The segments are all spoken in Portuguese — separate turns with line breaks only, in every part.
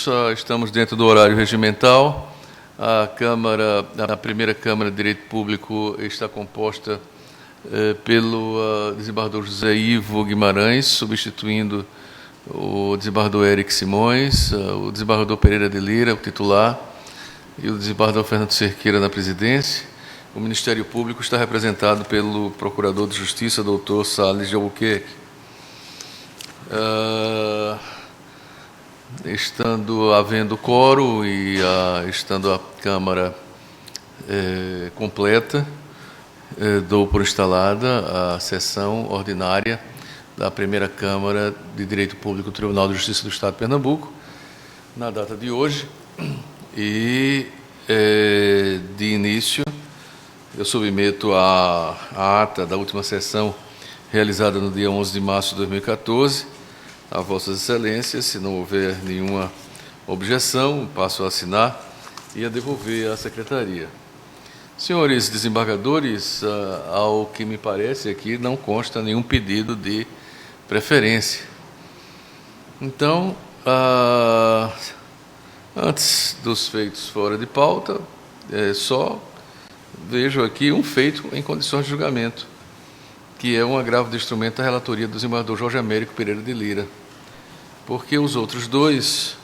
minutos, estamos dentro do horário regimental. A primeira Câmara de Direito Público está composta pelo desembargador José Ivo Guimarães, substituindo o desembargador Eric Simões, o desembargador Pereira de Lira, o titular, e o desembargador Fernando Cerqueira na presidência. O Ministério Público está representado pelo Procurador de Justiça, doutor Salles de Albuquerque. Estando havendo quórum e estando a Câmara completa, dou por instalada a sessão ordinária da primeira Câmara de Direito Público do Tribunal de Justiça do Estado de Pernambuco, na data de hoje, e de início eu submeto a ata da última sessão realizada no dia 11 de março de 2014, a Vossas Excelências. Se não houver nenhuma objeção, passo a assinar e a devolver à Secretaria. Senhores desembargadores, ao que me parece aqui, não consta nenhum pedido de preferência. Então, antes dos feitos fora de pauta, só vejo aqui um feito em condições de julgamento, que é um agravo de instrumento da relatoria do desembargador Jorge Américo Pereira de Lira, porque os outros dois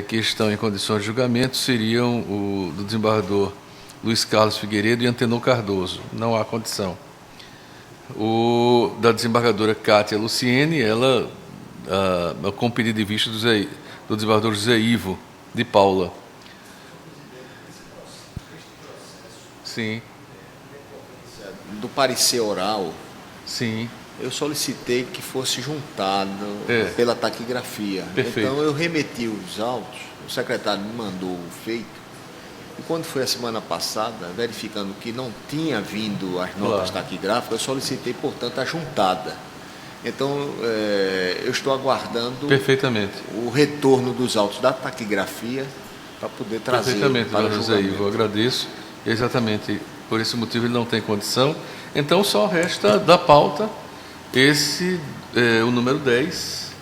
que estão em condições de julgamento seriam o do desembargador Luiz Carlos Figueiredo e Antenor Cardoso. Não há condição. O da desembargadora Cátia Luciene, ela com pedido de vista do desembargador José Ivo de Paula. Sim.
Do parecer oral,
sim,
eu solicitei que fosse juntado pela taquigrafia.
Perfeito.
Então eu remeti os autos, o secretário me mandou o feito, e quando foi a semana passada, verificando que não tinha vindo as notas taquigráficas, eu solicitei, portanto, a juntada. Então, eu estou aguardando
perfeitamente
o retorno dos autos da taquigrafia para poder trazer para o
José Ivo, eu agradeço. Exatamente por esse motivo ele não tem condição. Então só resta da pauta o número 10,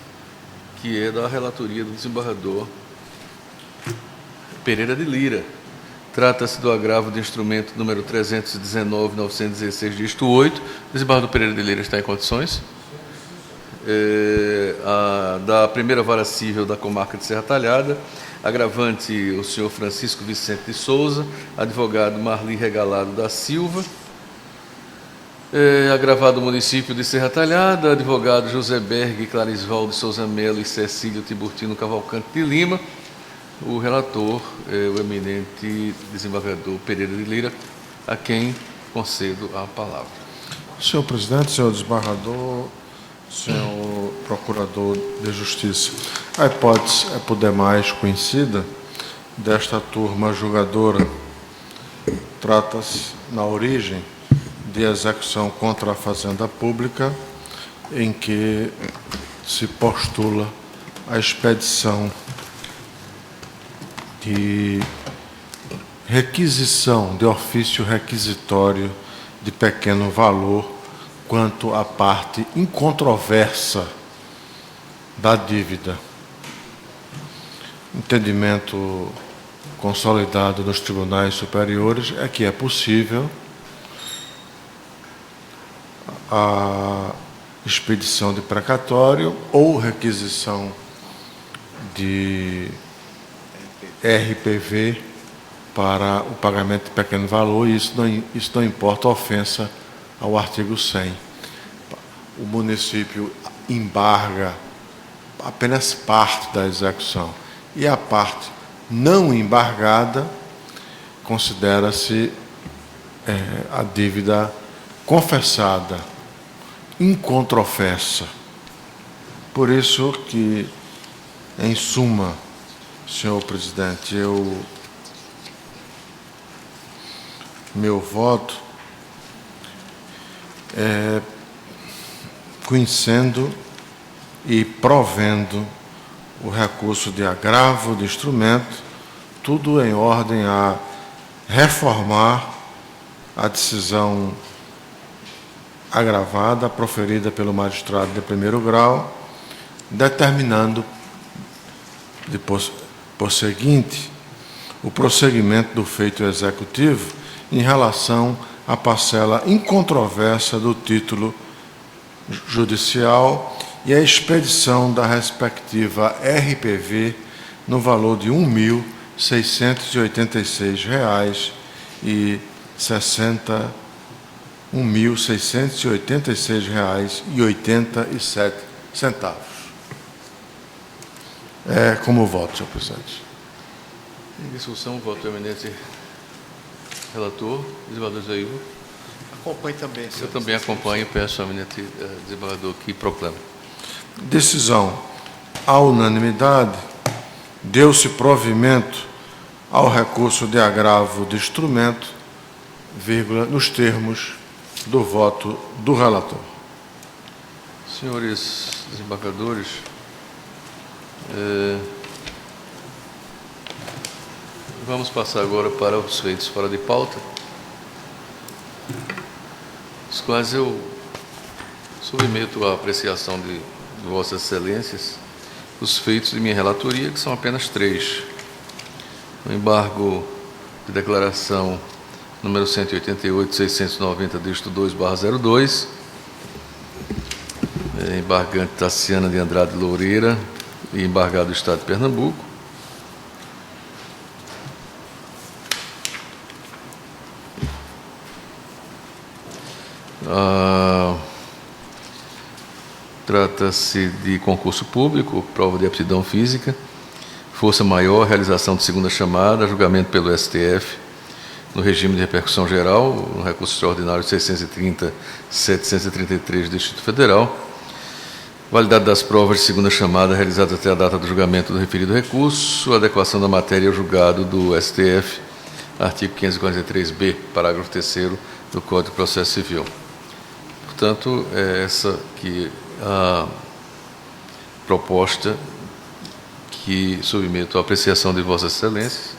que é da relatoria do desembargador Pereira de Lira. Trata-se do agravo de instrumento número 319.916, dígito 8. O desembargador Pereira de Lira está em condições. Da primeira vara civil da comarca de Serra Talhada, agravante o senhor Francisco Vicente de Souza, advogado Marli Regalado da Silva, agravado o município de Serra Talhada, advogado José Berg, Clarisvaldo de Souza Melo e Cecílio Tiburtino Cavalcante de Lima, o relator, o eminente desembargador Pereira de Lira, a quem concedo a palavra.
Senhor presidente, senhor desembargador, senhor procurador de Justiça, a hipótese é por demais conhecida desta turma julgadora. Trata-se, na origem, de execução contra a Fazenda Pública, em que se postula a expedição de requisição de ofício requisitório de pequeno valor quanto à parte incontroversa da dívida. Entendimento consolidado nos tribunais superiores é que é possível a expedição de precatório ou requisição de RPV para o pagamento de pequeno valor, e isso não importa ofensa ao artigo 100. O município embarga apenas parte da execução, e a parte não embargada considera-se a dívida confessada, incontrofessa. Por isso que, em suma, senhor presidente, meu voto conhecendo e provendo o recurso de agravo de instrumento, tudo em ordem a reformar a decisão agravada proferida pelo magistrado de primeiro grau, determinando por seguinte, o prosseguimento do feito executivo em relação à parcela incontrovérsia do título judicial e a expedição da respectiva RPV no valor de R$ 1.686,87. É como voto, senhor presidente.
Em discussão, voto do eminente relator, desembargador Jair.
Acompanhe também, senhor.
Eu também acompanho e peço ao eminente desembargador que proclame.
Decisão. À unanimidade, deu-se provimento ao recurso de agravo de instrumento, vírgula, nos termos do voto do relator.
Senhores desembargadores, vamos passar agora para os feitos fora de pauta, os quais eu submeto à apreciação de Vossas Excelências os feitos de minha relatoria, que são apenas 3. O embargo de declaração número 188.690, dígito 2/02, embargante Tassiana de Andrade Loureira e embargado do Estado de Pernambuco. Trata-se de concurso público, prova de aptidão física, força maior, realização de segunda chamada, julgamento pelo STF, no regime de repercussão geral, no recurso extraordinário 630.733 do Distrito Federal, validade das provas de segunda chamada realizadas até a data do julgamento do referido recurso, adequação da matéria ao julgado do STF, artigo 543-B, parágrafo 3º do Código de Processo Civil. Portanto, é essa que a proposta que submeto à apreciação de Vossas Excelências.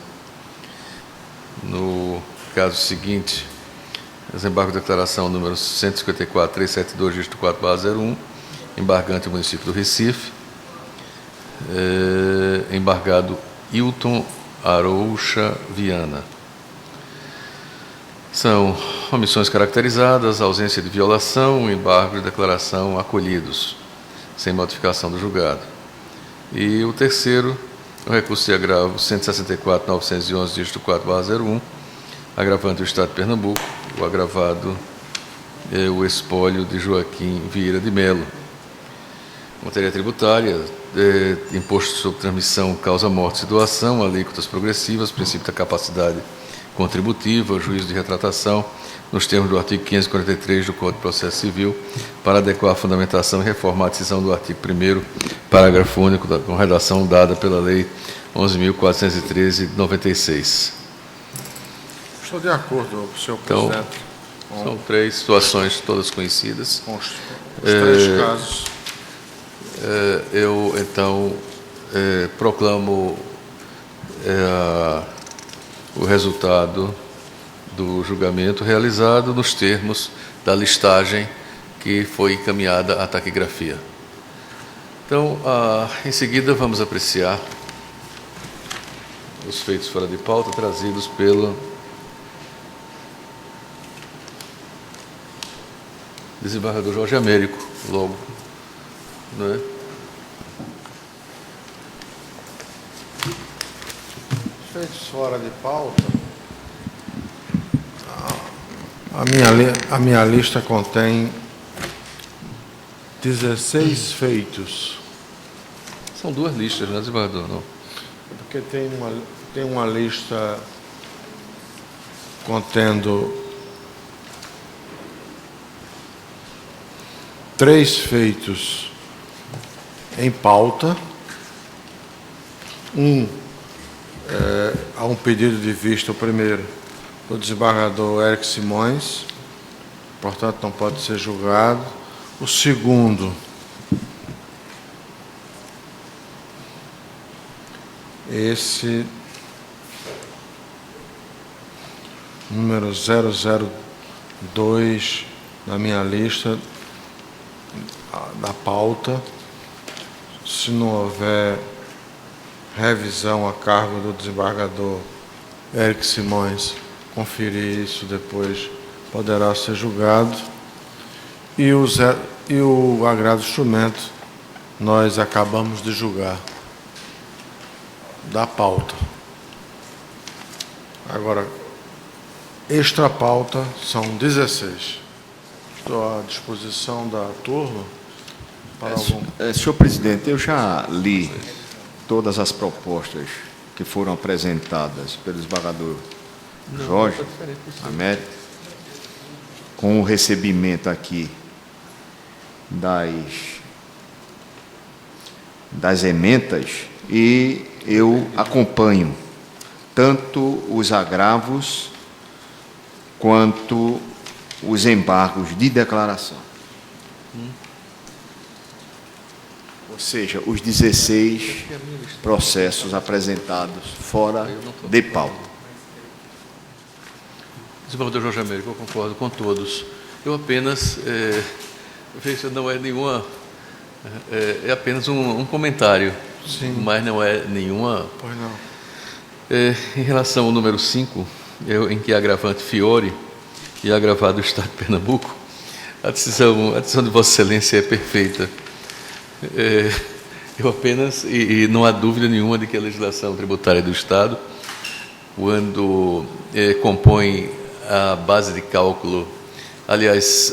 No caso seguinte, desembargo de declaração número 154.372, dígito 4/01, embargante do município do Recife, embargado Hilton Aroucha Viana. São omissões caracterizadas, ausência de violação, embargo de declaração acolhidos, sem modificação do julgado. E o terceiro, o recurso de agravo 164.911, dígito 4/01, agravante do Estado de Pernambuco, o agravado é o espólio de Joaquim Vieira de Melo. Matéria tributária, imposto sobre transmissão, causa morte e doação, alíquotas progressivas, princípio da capacidade contributiva, juízo de retratação, nos termos do artigo 543 do Código de Processo Civil, para adequar a fundamentação e reformar a decisão do artigo 1º, parágrafo único, com redação dada pela Lei 11.413 de 96.
Estou de acordo, senhor
Então,
presidente.
são 3 situações todas conhecidas.
Com os 3 casos.
Eu, então, proclamo o resultado do julgamento realizado nos termos da listagem que foi encaminhada à taquigrafia. Então, em seguida, vamos apreciar os feitos fora de pauta trazidos pelo desembargador Jorge Américo, logo, não é?
Feitos fora de pauta, a minha lista contém 16 feitos.
São 2 listas, né, desembargador? Não.
Porque tem uma lista contendo 3 feitos em pauta. Há um pedido de vista, o primeiro, do desembargador Eric Simões, portanto não pode ser julgado. O segundo, esse número 002 na minha lista da pauta. Se não houver revisão a cargo do desembargador Éric Simões. Conferir isso depois, poderá ser julgado. E o agravo instrumento, nós acabamos de julgar da pauta. Agora, extra pauta são 16. Estou à disposição da turma para algum...
Senhor presidente, eu já li todas as propostas que foram apresentadas pelo desembargador Jorge Américo, com o recebimento aqui das emendas, e eu acompanho tanto os agravos quanto os embargos de declaração. Ou seja, os 16 processos apresentados fora de pauta.
Desembargador Jorge Américo, eu concordo com todos. Eu apenas, veja, não é nenhuma, é apenas um comentário.
Sim.
Mas não é nenhuma...
Pois não.
Em relação ao número 5, em que é agravante Fiore e agravado o Estado de Pernambuco, a decisão de Vossa Excelência é perfeita. Eu apenas, e não há dúvida nenhuma de que a legislação tributária do Estado, quando compõe a base de cálculo, aliás,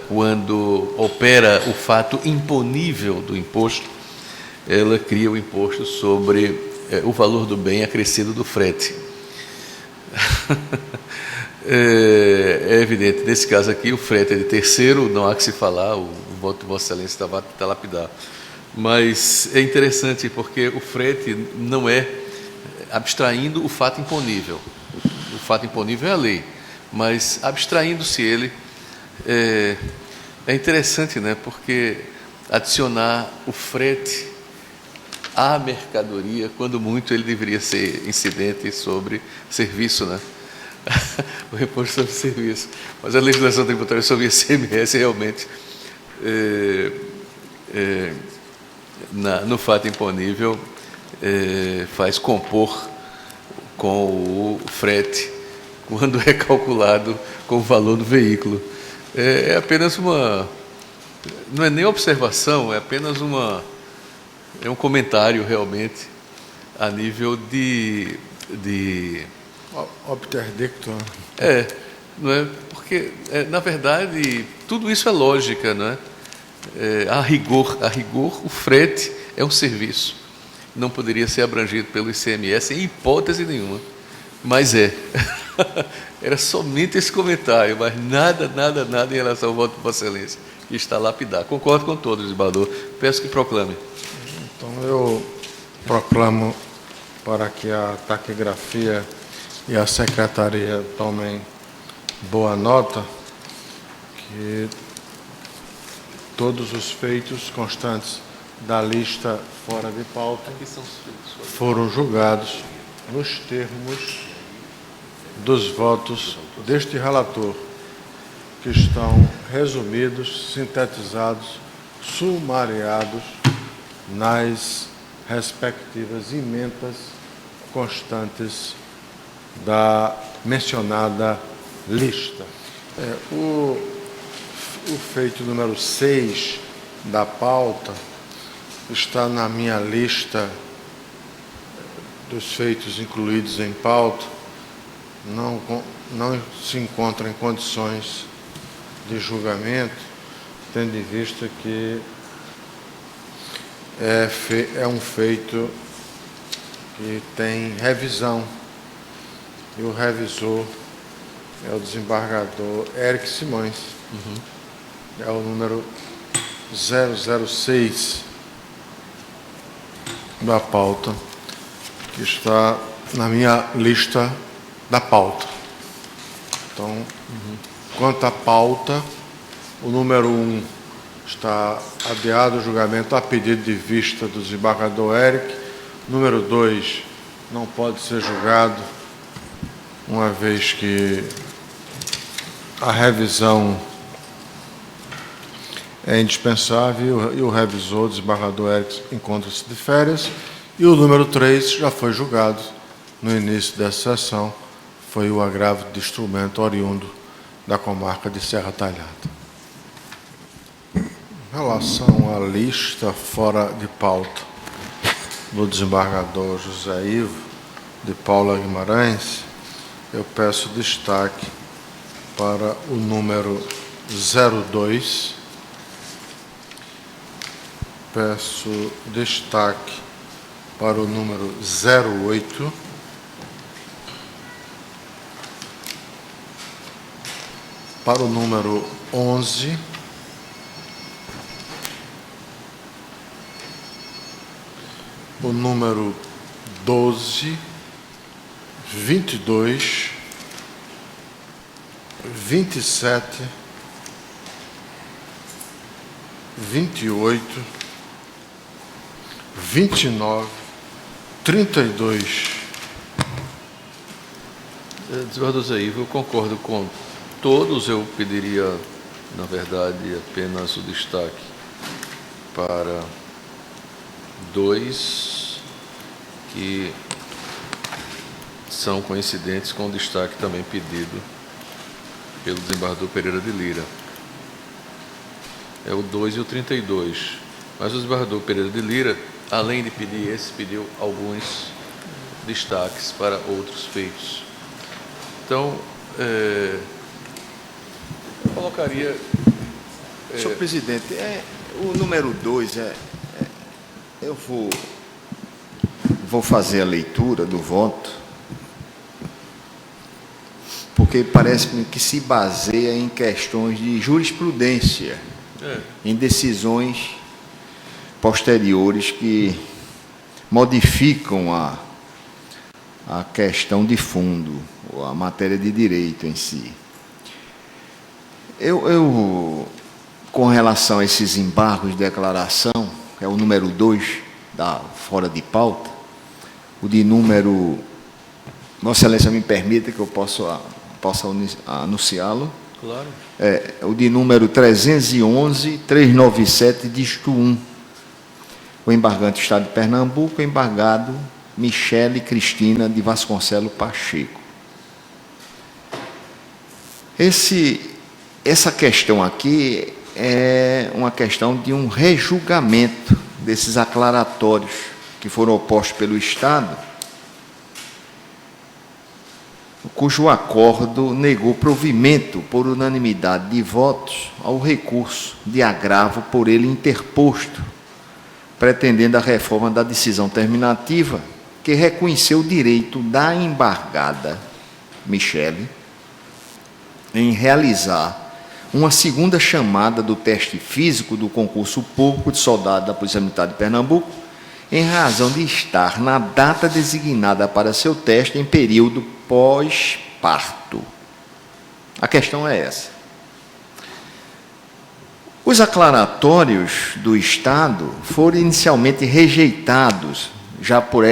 quando opera o fato imponível do imposto, ela cria o imposto sobre o valor do bem acrescido do frete. É evidente, nesse caso aqui, o frete é de terceiro, não há que se falar, o voto de Vossa Excelência está lapidar. Mas é interessante porque o frete não é abstraindo o fato imponível. O fato imponível é a lei, mas abstraindo-se ele, é interessante, né? Porque adicionar o frete à mercadoria, quando muito, ele deveria ser incidente sobre serviço, né? O imposto sobre serviço. Mas a legislação tributária sobre ICMS realmente, no fato imponível, faz compor com o frete quando é calculado com o valor do veículo. É apenas uma... Não é nem observação, é apenas um comentário realmente a nível de
Obter dictum.
não é? Porque, na verdade, tudo isso é lógica, não é? A rigor, o frete é um serviço. Não poderia ser abrangido pelo ICMS em hipótese nenhuma. Mas era somente esse comentário, mas nada em relação ao voto de Vossa Excelência, que está lapidar. Concordo com todos, desembargador. Peço que proclame.
Então, eu proclamo para que a taquigrafia e a secretaria tomem boa nota que todos os feitos constantes da lista fora de pauta foram julgados nos termos dos votos deste relator, que estão resumidos, sintetizados, sumariados nas respectivas emendas constantes da mencionada lista. O feito número 6 da pauta está na minha lista dos feitos incluídos em pauta, não se encontra em condições de julgamento, tendo em vista que é um feito que tem revisão, e o revisor é o desembargador Éric Simões. É o número 006 da pauta, que está na minha lista da pauta. Então, quanto à pauta, o número 1 está adiado o julgamento a pedido de vista do desembargador Éric. Número 2 não pode ser julgado, uma vez que a revisão é indispensável e o revisor, o desembargador Éric, encontra-se de férias. E o número 3 já foi julgado no início dessa sessão, foi o agravo de instrumento oriundo da comarca de Serra Talhada. Em relação à lista fora de pauta do desembargador José Ivo de Paula Guimarães, eu peço destaque para o número 02, peço destaque para o número 08, para o número 11, o número 12, 22, 27, 28, 29, 32.
Desembargador Zé Ivo, eu concordo com todos. Eu pediria, na verdade, apenas o destaque para 2 que são coincidentes com o destaque também pedido pelo desembargador Pereira de Lira. É o 2 e o 32. Mas o desembargador Pereira de Lira, além de pedir esse, pediu alguns destaques para outros feitos. Então, eu colocaria...
Senhor presidente, o número 2, eu vou fazer a leitura do voto, porque parece-me que se baseia em questões de jurisprudência, em decisões posteriores que modificam a questão de fundo, ou a matéria de direito em si. Eu, com relação a esses embargos de declaração, é o número 2, da fora de pauta, o de número... Vossa Excelência me permita que eu possa anunciá-lo?
Claro.
O de número 311, 397, dígito 1. O embargante Estado de Pernambuco, embargado Michele Cristina de Vasconcelos Pacheco. Essa questão aqui é uma questão de um rejulgamento desses aclaratórios que foram opostos pelo Estado, cujo acordo negou provimento por unanimidade de votos ao recurso de agravo por ele interposto, pretendendo a reforma da decisão terminativa que reconheceu o direito da embargada Michele em realizar uma segunda chamada do teste físico do concurso público de soldado da Polícia Militar de Pernambuco, em razão de estar na data designada para seu teste em período pós-parto. A questão é essa. Os aclaratórios do Estado foram inicialmente rejeitados já por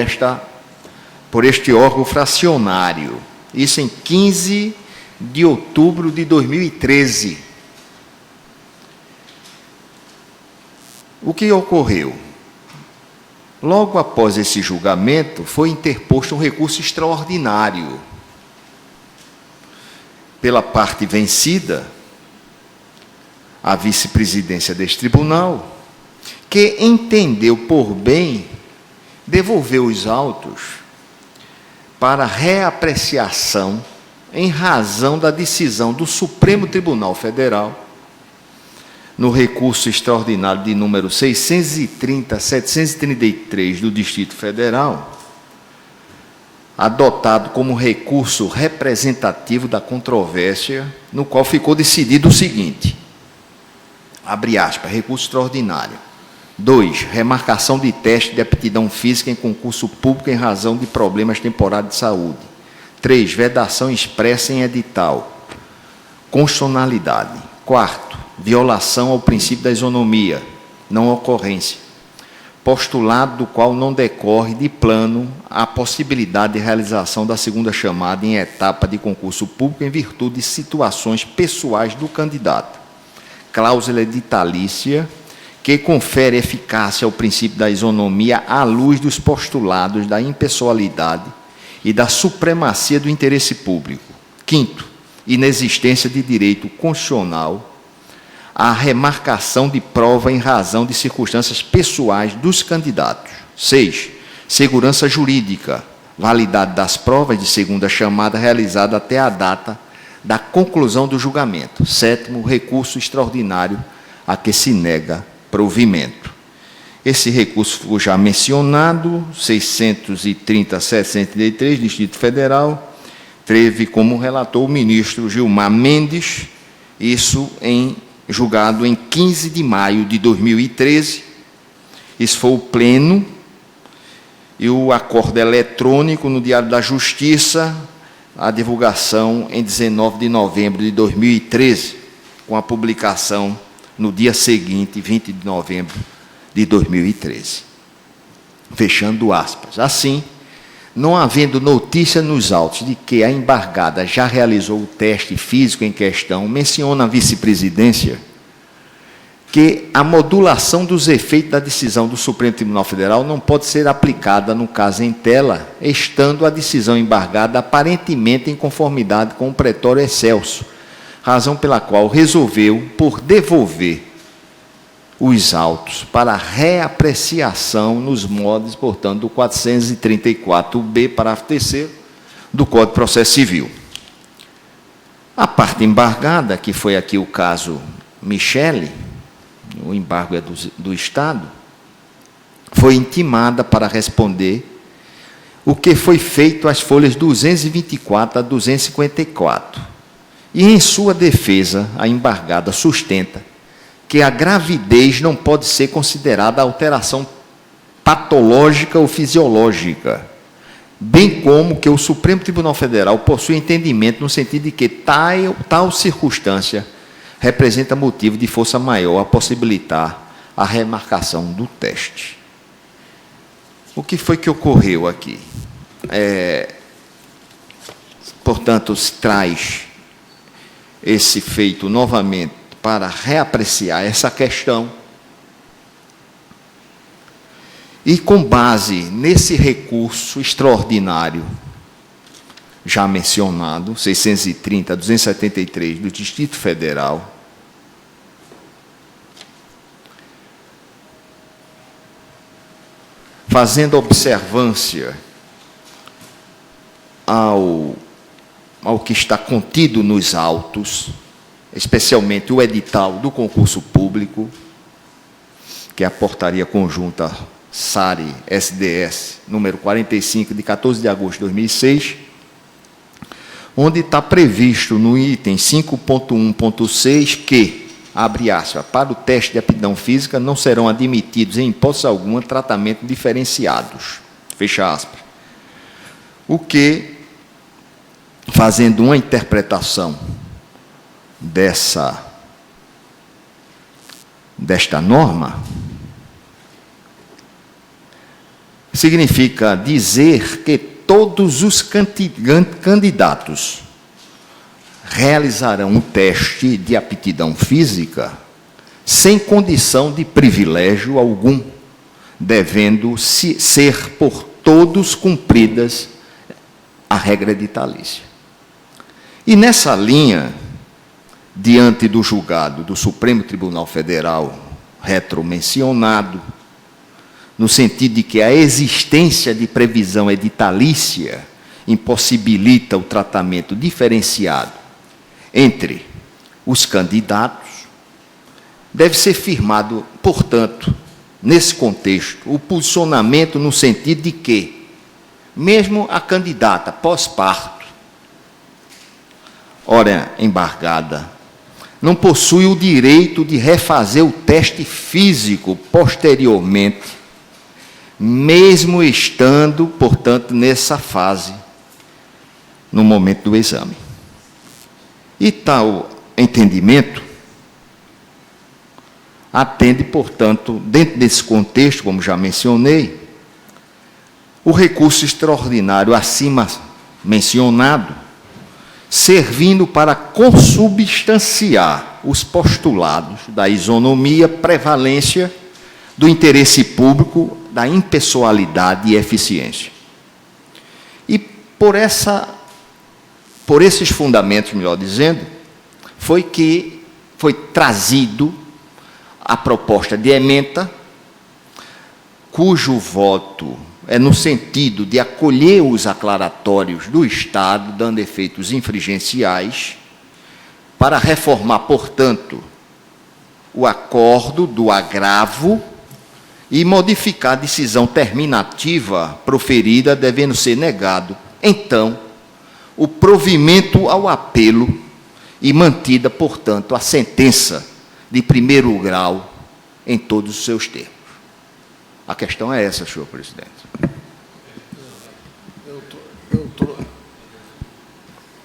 este órgão fracionário, isso em 15 de outubro de 2013. O que ocorreu? Logo após esse julgamento, foi interposto um recurso extraordinário pela parte vencida, a vice-presidência deste tribunal, que entendeu por bem devolver os autos para reapreciação em razão da decisão do Supremo Tribunal Federal, no recurso extraordinário de número 630-733 do Distrito Federal, adotado como recurso representativo da controvérsia, no qual ficou decidido o seguinte, abre aspas, recurso extraordinário. 2. Remarcação de teste de aptidão física em concurso público em razão de problemas temporários de saúde. 3. Vedação expressa em edital. Constitucionalidade. 4. Violação ao princípio da isonomia, não ocorrência. Postulado do qual não decorre de plano a possibilidade de realização da segunda chamada em etapa de concurso público em virtude de situações pessoais do candidato. Cláusula editalícia
que confere eficácia ao princípio da isonomia à luz dos postulados da impessoalidade e da supremacia do interesse público. Quinto, inexistência de direito constitucional à remarcação de prova em razão de circunstâncias pessoais dos candidatos. 6. Segurança jurídica, validade das provas de segunda chamada realizada até a data da conclusão do julgamento. 7. Recurso extraordinário a que se nega provimento. Esse recurso foi já mencionado, 630.733, Distrito Federal, teve como relator o ministro Gilmar Mendes, isso julgado em 15 de maio de 2013. Isso foi o pleno, e o acordo eletrônico no Diário da Justiça, a divulgação em 19 de novembro de 2013, com a publicação no dia seguinte, 20 de novembro de 2013. Fechando aspas. Assim, não havendo notícia nos autos de que a embargada já realizou o teste físico em questão, menciona a vice-presidência que a modulação dos efeitos da decisão do Supremo Tribunal Federal não pode ser aplicada no caso em tela, estando a decisão embargada aparentemente em conformidade com o pretório excelso, razão pela qual resolveu por devolver os autos para reapreciação nos modos, portanto, do 434b, parágrafo 3º, do Código de Processo Civil. A parte embargada, que foi aqui o caso Michele, o embargo é do Estado, foi intimada para responder o que foi feito às folhas 224 a 254. E, em sua defesa, a embargada sustenta que a gravidez não pode ser considerada alteração patológica ou fisiológica, bem como que o Supremo Tribunal Federal possui entendimento no sentido de que tal circunstância representa motivo de força maior a possibilitar a remarcação do teste. O que foi que ocorreu aqui? Portanto, se traz esse feito novamente para reapreciar essa questão, e com base nesse recurso extraordinário já mencionado, 630.273 do Distrito Federal, fazendo observância ao que está contido nos autos, especialmente o edital do concurso público, que é a portaria conjunta SARI-SDS, número 45, de 14 de agosto de 2006, onde está previsto no item 5.1.6 que, abre aspas, para o teste de aptidão física não serão admitidos em hipótese alguma tratamento diferenciados, fecha aspas. O que, fazendo uma interpretação desta norma, significa dizer que todos os candidatos realizarão um teste de aptidão física sem condição de privilégio algum, devendo ser por todos cumpridas a regra editalícia. E nessa linha, diante do julgado do Supremo Tribunal Federal retromencionado, no sentido de que a existência de previsão editalícia impossibilita o tratamento diferenciado entre os candidatos, deve ser firmado, portanto, nesse contexto, o posicionamento no sentido de que, mesmo a candidata pós-parto, ora embargada, não possui o direito de refazer o teste físico posteriormente, mesmo estando, portanto, nessa fase, no momento do exame. E tal entendimento atende, portanto, dentro desse contexto, como já mencionei, o recurso extraordinário acima mencionado, servindo para consubstanciar os postulados da isonomia, prevalência do interesse público, da impessoalidade e eficiência. E por esses fundamentos, melhor dizendo, foi que foi trazido a proposta de ementa, cujo voto é no sentido de acolher os aclaratórios do Estado, dando efeitos infringenciais, para reformar, portanto, o acordo do agravo e modificar a decisão terminativa proferida, devendo ser negado, então, o provimento ao apelo e mantida, portanto, a sentença de primeiro grau em todos os seus termos. A questão é essa, senhor presidente.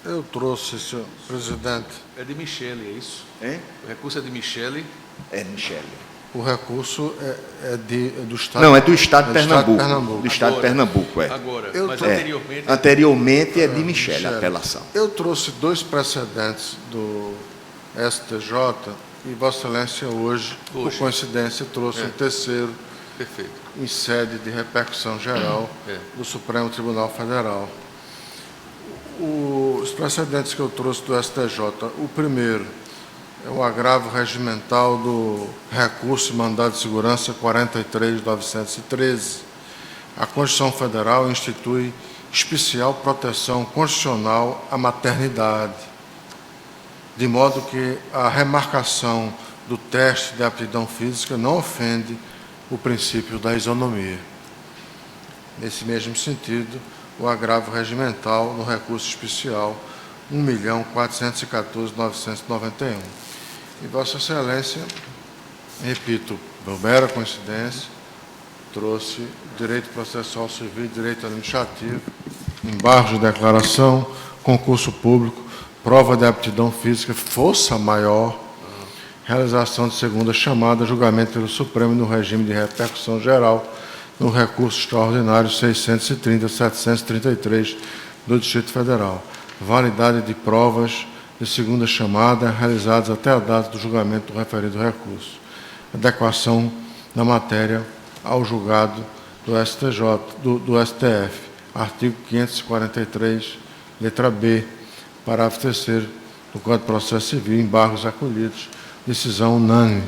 Eu trouxe, senhor presidente.
É de Michele, é isso?
Hein?
O recurso é de Michele.
É, Michele.
O recurso é do Estado.
Não, é do Estado de
é do Estado de
Pernambuco. Do Estado de Pernambuco, é.
Agora,
Eu
mas
tô-
anteriormente...
Anteriormente é de Michele, a apelação.
Eu trouxe 2 precedentes do STJ e Vossa Excelência hoje, por coincidência, trouxe um terceiro
Perfeito.
em sede de repercussão geral do Supremo Tribunal Federal. Os precedentes que eu trouxe do STJ, o primeiro é o agravo regimental do recurso e mandado de segurança 43.913. A Constituição Federal institui especial proteção constitucional à maternidade, de modo que a remarcação do teste de aptidão física não ofende o princípio da isonomia. Nesse mesmo sentido, o agravo regimental no recurso especial 1.414.991. E Vossa Excelência, repito, por mera coincidência, trouxe direito processual civil e direito administrativo, embargos de declaração, concurso público, prova de aptidão física, força maior, realização de segunda chamada, julgamento pelo Supremo no regime de repercussão geral, no recurso extraordinário 630.733 do Distrito Federal. Validade de provas de segunda chamada realizadas até a data do julgamento do referido recurso. Adequação da matéria ao julgado do STJ, do STF. Artigo 543, letra B, parágrafo 3º do Código de Processo Civil, embargos acolhidos, decisão unânime.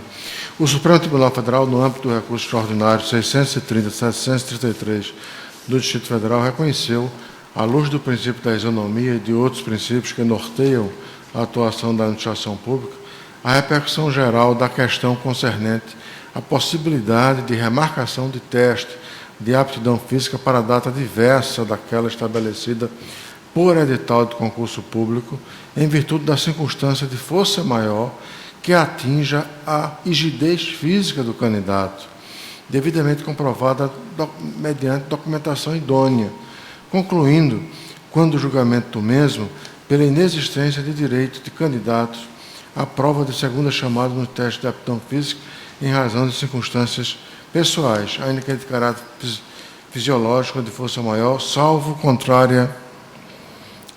O Supremo Tribunal Federal, no âmbito do recurso extraordinário 630.733 do Distrito Federal, reconheceu, à luz do princípio da isonomia e de outros princípios que norteiam a atuação da administração pública, a repercussão geral da questão concernente à possibilidade de remarcação de teste de aptidão física para data diversa daquela estabelecida por edital de concurso público, em virtude da circunstância de força maior que atinja a rigidez física do candidato, devidamente comprovada mediante documentação idônea, concluindo, quando o julgamento do mesmo, pela inexistência de direito de candidatos à prova de segunda chamada no teste de aptidão física em razão de circunstâncias pessoais, ainda que de caráter fisiológico ou de força maior, salvo contrária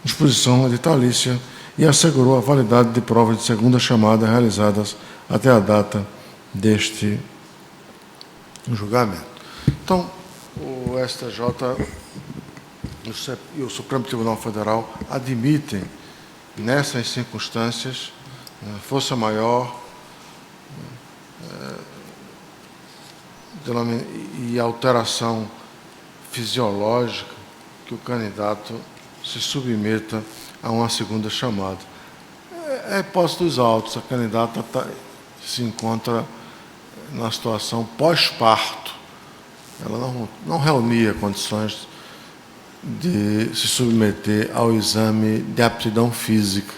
disposição editalícia, e assegurou a validade de provas de segunda chamada realizadas até a data deste julgamento. Então, o STJ e o Supremo Tribunal Federal admitem, nessas circunstâncias, força maior e alteração fisiológica que o candidato se submeta a uma segunda chamada. É hipótese dos autos, a candidata se encontra na situação pós-parto. Ela não reunia condições de se submeter ao exame de aptidão física.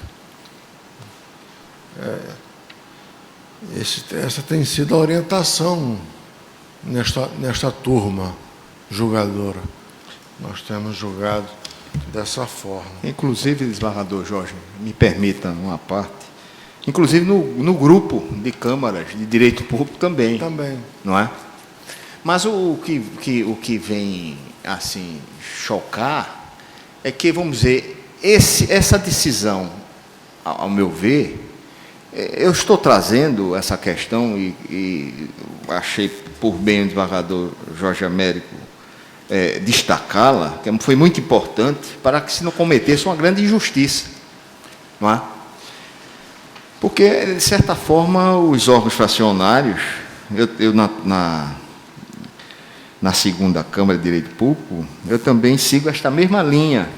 Essa tem sido a orientação nesta turma julgadora. Nós temos julgado dessa forma.
Inclusive, desembargador Jorge, me permita uma parte, inclusive no grupo de câmaras de direito público também.
Também.
Não é? Mas o que vem, assim, chocar é que, vamos dizer,
essa decisão, ao meu ver, eu estou trazendo essa questão e achei por bem o desembargador Jorge Américo destacá-la, que foi muito importante para que se não cometesse uma grande injustiça, não é? Porque, de certa forma, os órgãos fracionários, eu na segunda Câmara de Direito Público, eu também sigo esta mesma linha.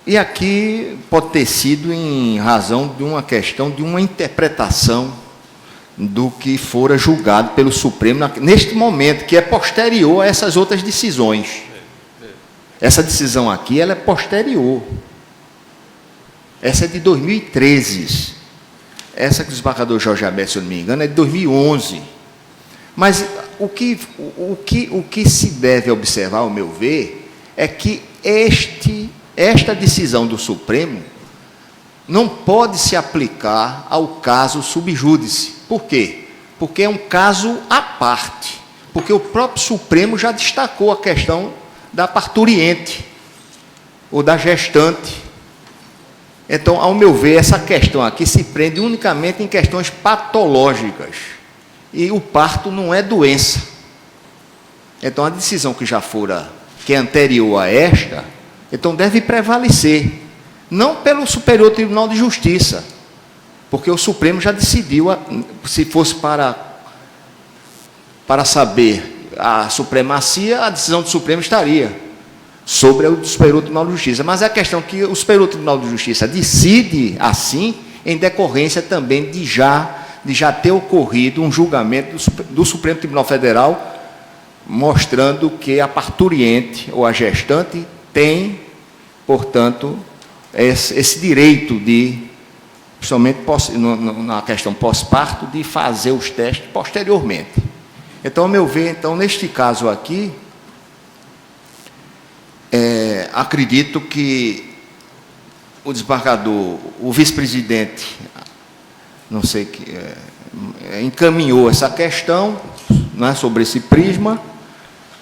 E aqui pode ter sido em razão de uma questão de uma interpretação do que fora julgado pelo Supremo neste momento, que é posterior a essas outras decisões. Essa decisão aqui, ela é posterior. Essa é de 2013. Essa que o desembargador Jorge Américo, se eu não me engano, é de 2011. Mas o que se deve observar, ao meu ver, é que esta decisão do Supremo não pode se aplicar ao caso subjúdice. Por quê? Porque é um caso à parte. Porque o próprio Supremo já destacou a questão da parturiente ou da gestante. Então, ao meu ver, essa questão aqui se prende unicamente em questões patológicas. E o parto não é doença. Então, a decisão que já fora, que é anterior a esta, então deve prevalecer. Não pelo Superior Tribunal de Justiça, porque o Supremo já decidiu, se fosse para saber a supremacia, a decisão do Supremo estaria sobre o Superior Tribunal de Justiça. Mas é a questão que o Superior Tribunal de Justiça decide assim, em decorrência também de já ter ocorrido um julgamento do Supremo Tribunal Federal, mostrando que a parturiente ou a gestante tem, portanto, esse direito de, principalmente na questão pós-parto, de fazer os testes posteriormente. Então, ao meu ver, então, neste caso aqui, acredito que o desembargador, o vice-presidente, não sei, encaminhou essa questão, né, sobre esse prisma,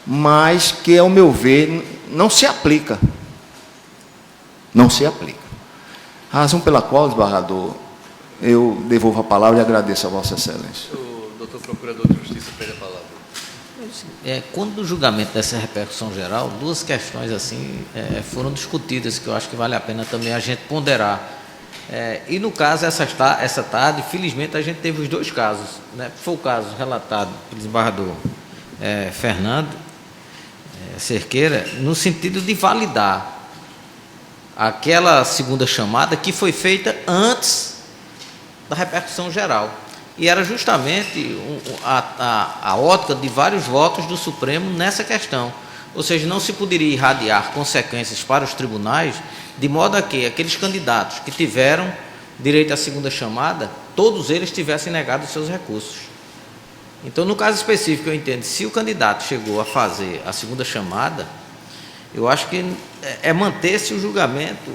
mas que, ao meu ver, não se aplica. Não se aplica. A razão pela qual, desembargador, eu devolvo a palavra e agradeço a Vossa Excelência.
O doutor Procurador de Justiça pede a palavra.
Quando o julgamento dessa repercussão geral, duas questões assim foram discutidas, que eu acho que vale a pena também a gente ponderar. E no caso, essa tarde, felizmente, a gente teve os dois casos, né? Foi o caso relatado pelo desembargador Fernando Cerqueira, no sentido de validar aquela segunda chamada que foi feita antes da repercussão geral. E era justamente a ótica de vários votos do Supremo nessa questão. Ou seja, não se poderia irradiar consequências para os tribunais, de modo a que aqueles candidatos que tiveram direito à segunda chamada, todos eles tivessem negado os seus recursos. Então, no caso específico, eu entendo, se o candidato chegou a fazer a segunda chamada, eu acho que manter-se o julgamento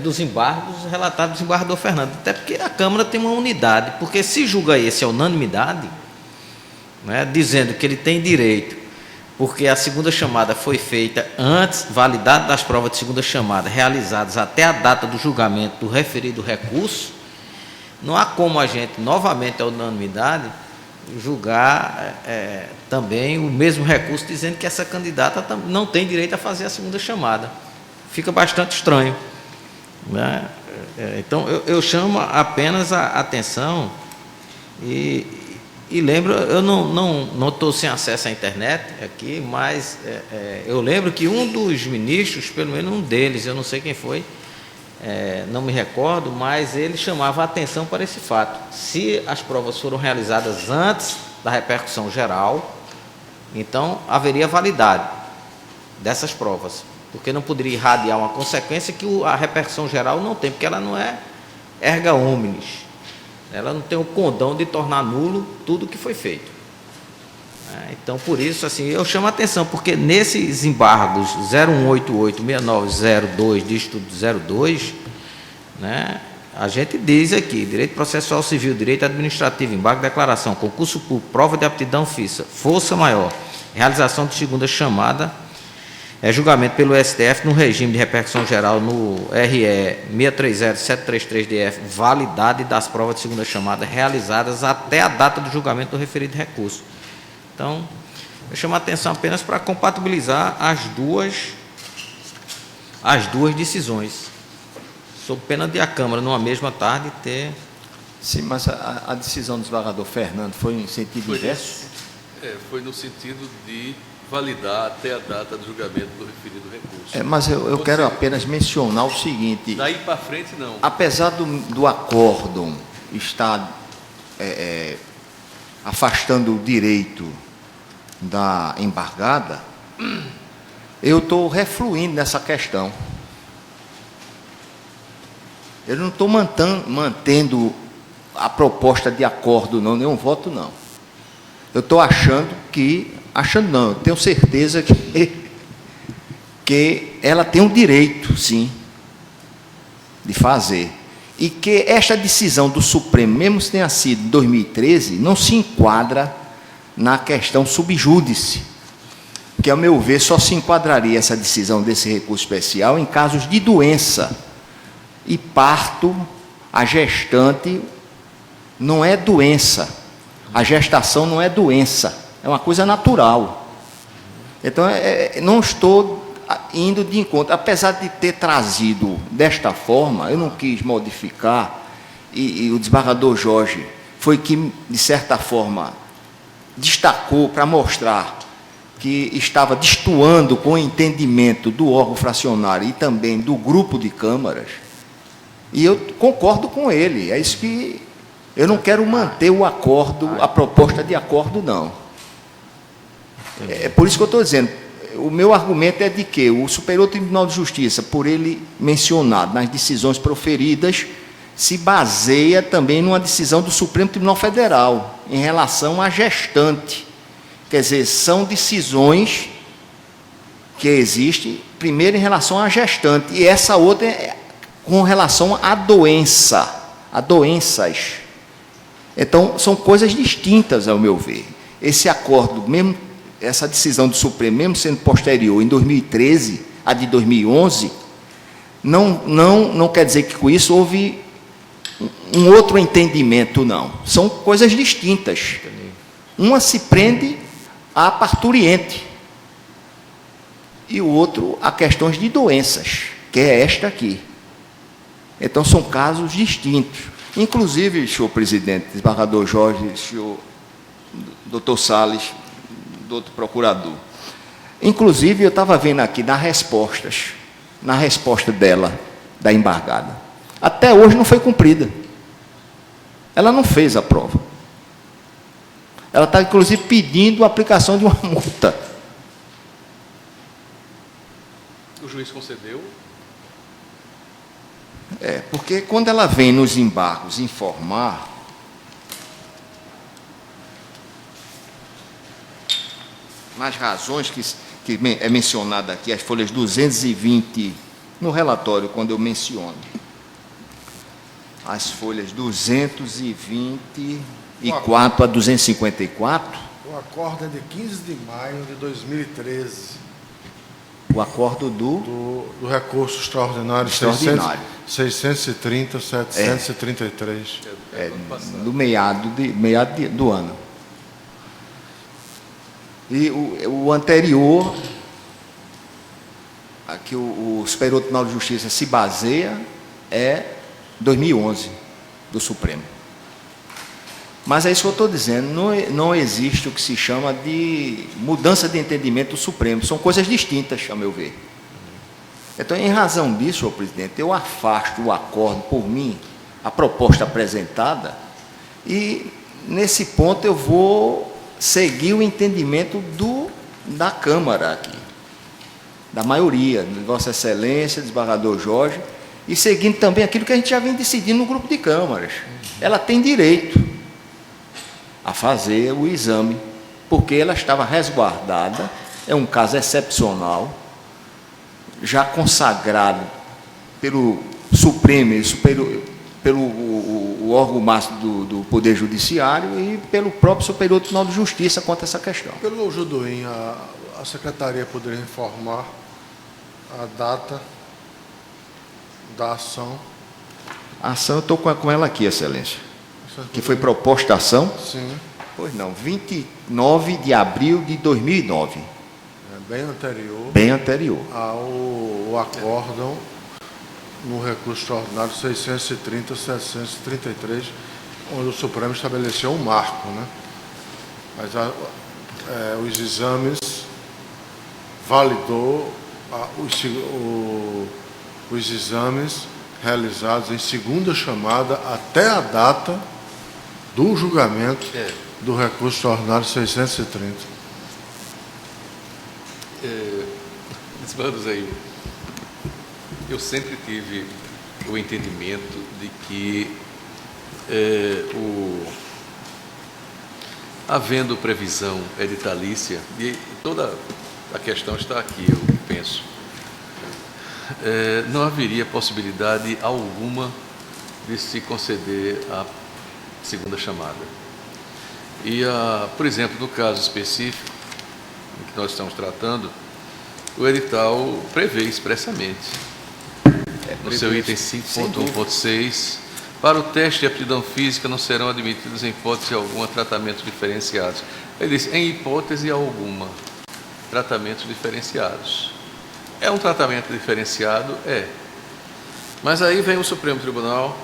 dos embargos relatados do desembargador Fernando, até porque a Câmara tem uma unidade, porque se julga esse a unanimidade, né, dizendo que ele tem direito, porque a segunda chamada foi feita antes, validade das provas de segunda chamada, realizadas até a data do julgamento do referido recurso, não há como a gente, novamente a unanimidade, julgar também o mesmo recurso, dizendo que essa candidata não tem direito a fazer a segunda chamada. Fica bastante estranho, né? Então, eu chamo apenas a atenção e lembro, eu não estou sem acesso à internet aqui, mas eu lembro que um dos ministros, pelo menos um deles, eu não sei quem foi, não me recordo, mas ele chamava a atenção para esse fato. Se as provas foram realizadas antes da repercussão geral, então haveria validade dessas provas, porque não poderia irradiar uma consequência que a repercussão geral não tem, porque ela não é erga omnes, ela não tem o condão de tornar nulo tudo o que foi feito. Então, por isso, assim, eu chamo a atenção, porque nesses embargos 01886902, dígito 02, né, a gente diz aqui, direito processual civil, direito administrativo, embargo de declaração, concurso público, prova de aptidão física, força maior, realização de segunda chamada, julgamento pelo STF no regime de repercussão geral no RE 630733-DF, validade das provas de segunda chamada realizadas até a data do julgamento do referido recurso. Então, eu chamo a atenção apenas para compatibilizar as duas decisões, sob pena de a Câmara, numa mesma tarde, ter...
Sim, mas a decisão do desembargador Fernando foi em sentido inverso?
Foi no sentido de validar até a data do julgamento do referido recurso.
Mas eu quero apenas mencionar o seguinte...
Daí para frente, não.
Apesar do acórdão estar afastando o direito da embargada, eu estou refluindo nessa questão. Eu não estou mantendo a proposta de acordo, não, nenhum voto, não. Eu estou eu tenho certeza que ela tem o direito, sim, de fazer. E que esta decisão do Supremo, mesmo se tenha sido em 2013, não se enquadra na questão subjúdice, que, ao meu ver, só se enquadraria essa decisão desse recurso especial em casos de doença. E parto, a gestante não é doença. A gestação não é doença, é uma coisa natural. Então, não estou indo de encontro. Apesar de ter trazido desta forma, eu não quis modificar, e o desembargador Jorge foi que, de certa forma, destacou para mostrar que estava destoando com o entendimento do órgão fracionário e também do grupo de câmaras, e eu concordo com ele. É isso que eu não quero manter o acordo, a proposta de acordo, não. É por isso que eu estou dizendo, o meu argumento é de que o Superior Tribunal de Justiça, por ele mencionado nas decisões proferidas, se baseia também numa decisão do Supremo Tribunal Federal em relação à gestante. Quer dizer, são decisões que existem, primeiro em relação à gestante, e essa outra é com relação à doença, a doenças. Então, são coisas distintas, ao meu ver. Esse acordo, mesmo essa decisão do Supremo, mesmo sendo posterior, em 2013, a de 2011, não quer dizer que com isso houve um outro entendimento, não. São coisas distintas. Uma se prende à parturiente e o outro a questões de doenças, que é esta aqui. Então, são casos distintos. Inclusive, senhor presidente, desembargador Jorge, senhor doutor Salles, doutor procurador, inclusive, eu estava vendo aqui na resposta dela, da embargada, até hoje não foi cumprida. Ela não fez a prova. Ela está, inclusive, pedindo a aplicação de uma multa.
O juiz concedeu?
Porque quando ela vem nos embargos informar, nas razões que é mencionada aqui, as folhas 220, no relatório, quando eu menciono, as folhas 224 a 254.
O acordo é de 15 de maio de 2013.
O acordo do
recurso extraordinário, 630-733.
Do meado do ano. E o anterior, a que o Superior Tribunal de Justiça se baseia, é 2011, do Supremo. Mas é isso que eu estou dizendo, não existe o que se chama de mudança de entendimento do Supremo, são coisas distintas, a meu ver. Então, em razão disso, senhor presidente, eu afasto o acordo, por mim, a proposta apresentada, e, nesse ponto, eu vou seguir o entendimento da Câmara aqui, da maioria, de Vossa Excelência, desembargador Jorge, e seguindo também aquilo que a gente já vem decidindo no grupo de câmaras. Ela tem direito a fazer o exame, porque ela estava resguardada, é um caso excepcional, já consagrado pelo Supremo, pelo o órgão máximo do Poder Judiciário e pelo próprio Superior Tribunal de Justiça quanto a essa questão.
Pelo Judoim, a Secretaria poderia informar a data da ação.
A ação, eu estou com ela aqui, Excelência. Que foi proposta a ação?
Sim,
Pois não, 29 de abril de 2009.
é bem anterior
Bem anterior.
ao acórdão no recurso extraordinário 630-733, onde o Supremo estabeleceu um marco, né? Mas os exames validou os exames realizados em segunda chamada até a data do julgamento do recurso extraordinário 630.
Desmandos aí. Eu sempre tive o entendimento de que havendo previsão editalícia, e toda a questão está aqui, eu penso, não haveria possibilidade alguma de se conceder a segunda chamada. E, por exemplo, no caso específico que nós estamos tratando, o edital prevê expressamente, no seu item 5.1.6, para o teste de aptidão física não serão admitidos em hipótese alguma tratamentos diferenciados. Ele diz, em hipótese alguma, tratamentos diferenciados. É um tratamento diferenciado? É. Mas aí vem o Supremo Tribunal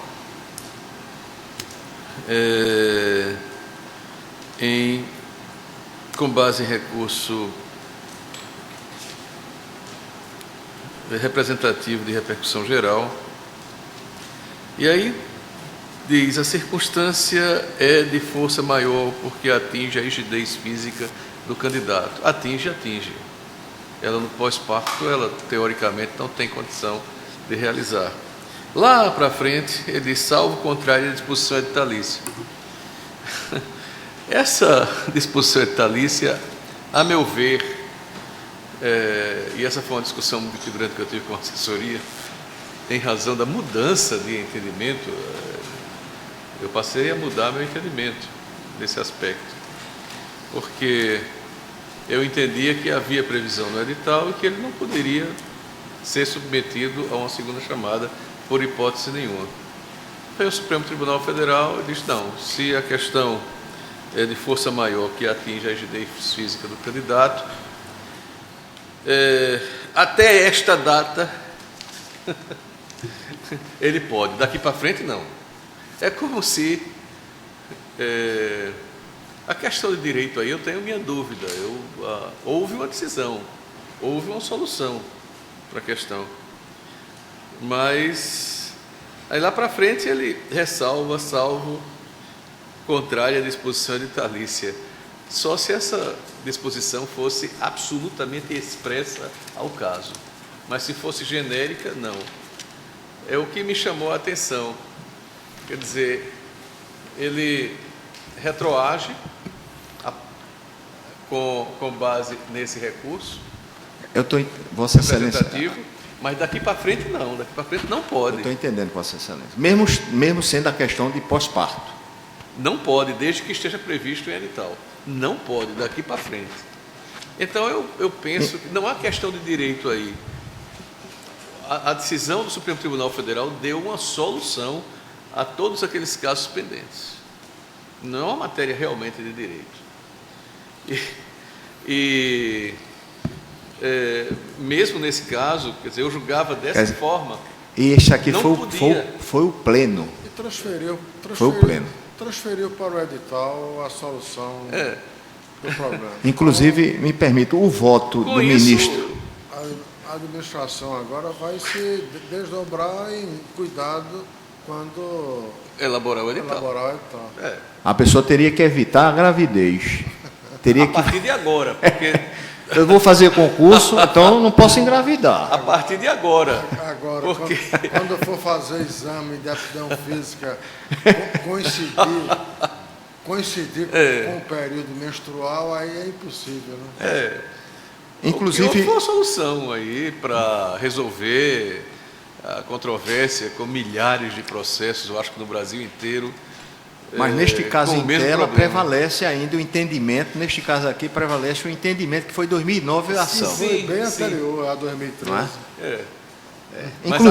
com base em recurso representativo de repercussão geral, e aí diz, a circunstância é de força maior porque atinge a rigidez física do candidato. Atinge. Ela no pós-parto, ela teoricamente não tem condição de realizar. Lá para frente, ele diz, salvo contrário à disposição editalícia. Essa disposição editalícia, a meu ver, e essa foi uma discussão muito grande que eu tive com a assessoria, em razão da mudança de entendimento, eu passei a mudar meu entendimento nesse aspecto, porque eu entendia que havia previsão no edital e que ele não poderia ser submetido a uma segunda chamada por hipótese nenhuma. Aí o Supremo Tribunal Federal disse, não, se a questão é de força maior que atinge a rigidez física do candidato, até esta data ele pode, daqui para frente não. É como se a questão de direito aí, eu tenho minha dúvida. Houve uma decisão, houve uma solução para a questão, mas aí lá para frente ele ressalva, salvo contrária à disposição editalícia, só se essa disposição fosse absolutamente expressa ao caso, mas se fosse genérica, não. É o que me chamou a atenção, quer dizer, ele retroage com base nesse recurso
Vossa Excelência,
representativo, mas daqui para frente não, daqui para frente não pode.
estou entendendo, Vossa Excelência. Mesmo sendo a questão de pós-parto.
Não pode, desde que esteja previsto em edital. Não pode, daqui para frente. Então, eu penso que não há questão de direito aí. A decisão do Supremo Tribunal Federal deu uma solução a todos aqueles casos pendentes. Não é uma matéria realmente de direito. Mesmo nesse caso, quer dizer, eu julgava dessa forma.
E este aqui
não
foi o pleno.
E transferiu
Foi o pleno.
Transferiu para o edital a solução do problema.
Inclusive, me permito, o voto
Com
do
isso,
ministro.
A administração agora vai se desdobrar em cuidado quando
elaborar o edital.
elaborar o edital.
A pessoa teria que evitar a gravidez.
A partir de agora, porque
Eu vou fazer concurso, então não posso engravidar.
a partir de agora.
Agora,
Porque
quando for fazer exame de aptidão física, coincidir com o período menstrual, aí é impossível, né?
Inclusive,
houve uma solução aí para resolver a controvérsia com milhares de processos, eu acho que no Brasil inteiro,
Mas neste caso
com o
em
mesmo
tela
problema.
prevalece ainda o entendimento, neste caso aqui prevalece o entendimento que foi 2009 a ação.
Foi bem
sim.
anterior a 2013.
Não é?
Mas
Inclu-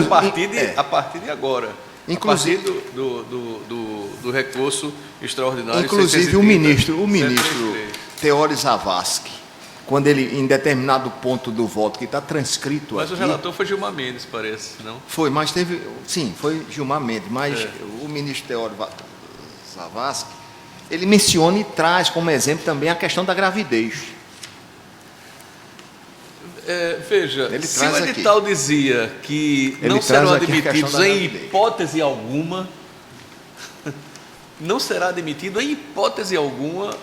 a partir de agora,
Inclusive-
a partir do recurso extraordinário.
Inclusive o
630,
ministro
733.
Teori Zavascki, quando ele, em determinado ponto do voto que está transcrito
Mas o
aqui,
relator foi Gilmar Mendes, parece, não?
foi, mas teve, sim, foi Gilmar Mendes, mas
É.
o ministro Teori Zavascki, ele menciona e traz como exemplo também a questão da gravidez.
Veja,
Ele
se
traz
o
aqui.
edital dizia que
Ele
não
traz
serão
aqui a questão
admitidos
da
em
gravidez.
hipótese alguma, não será admitido em hipótese alguma,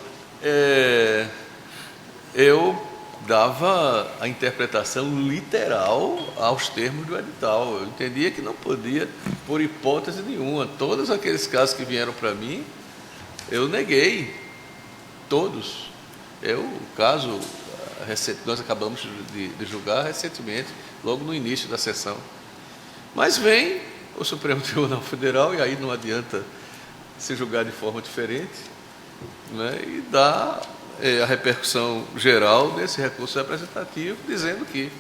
eu dava a interpretação literal aos termos do edital. Eu entendia que não podia, por hipótese nenhuma. Todos aqueles casos que vieram para mim, eu neguei. Todos. O caso recente, nós acabamos de julgar recentemente, logo no início da sessão. Mas vem o Supremo Tribunal Federal, e aí não adianta se julgar de forma diferente, né, e dá a repercussão geral desse recurso representativo, dizendo que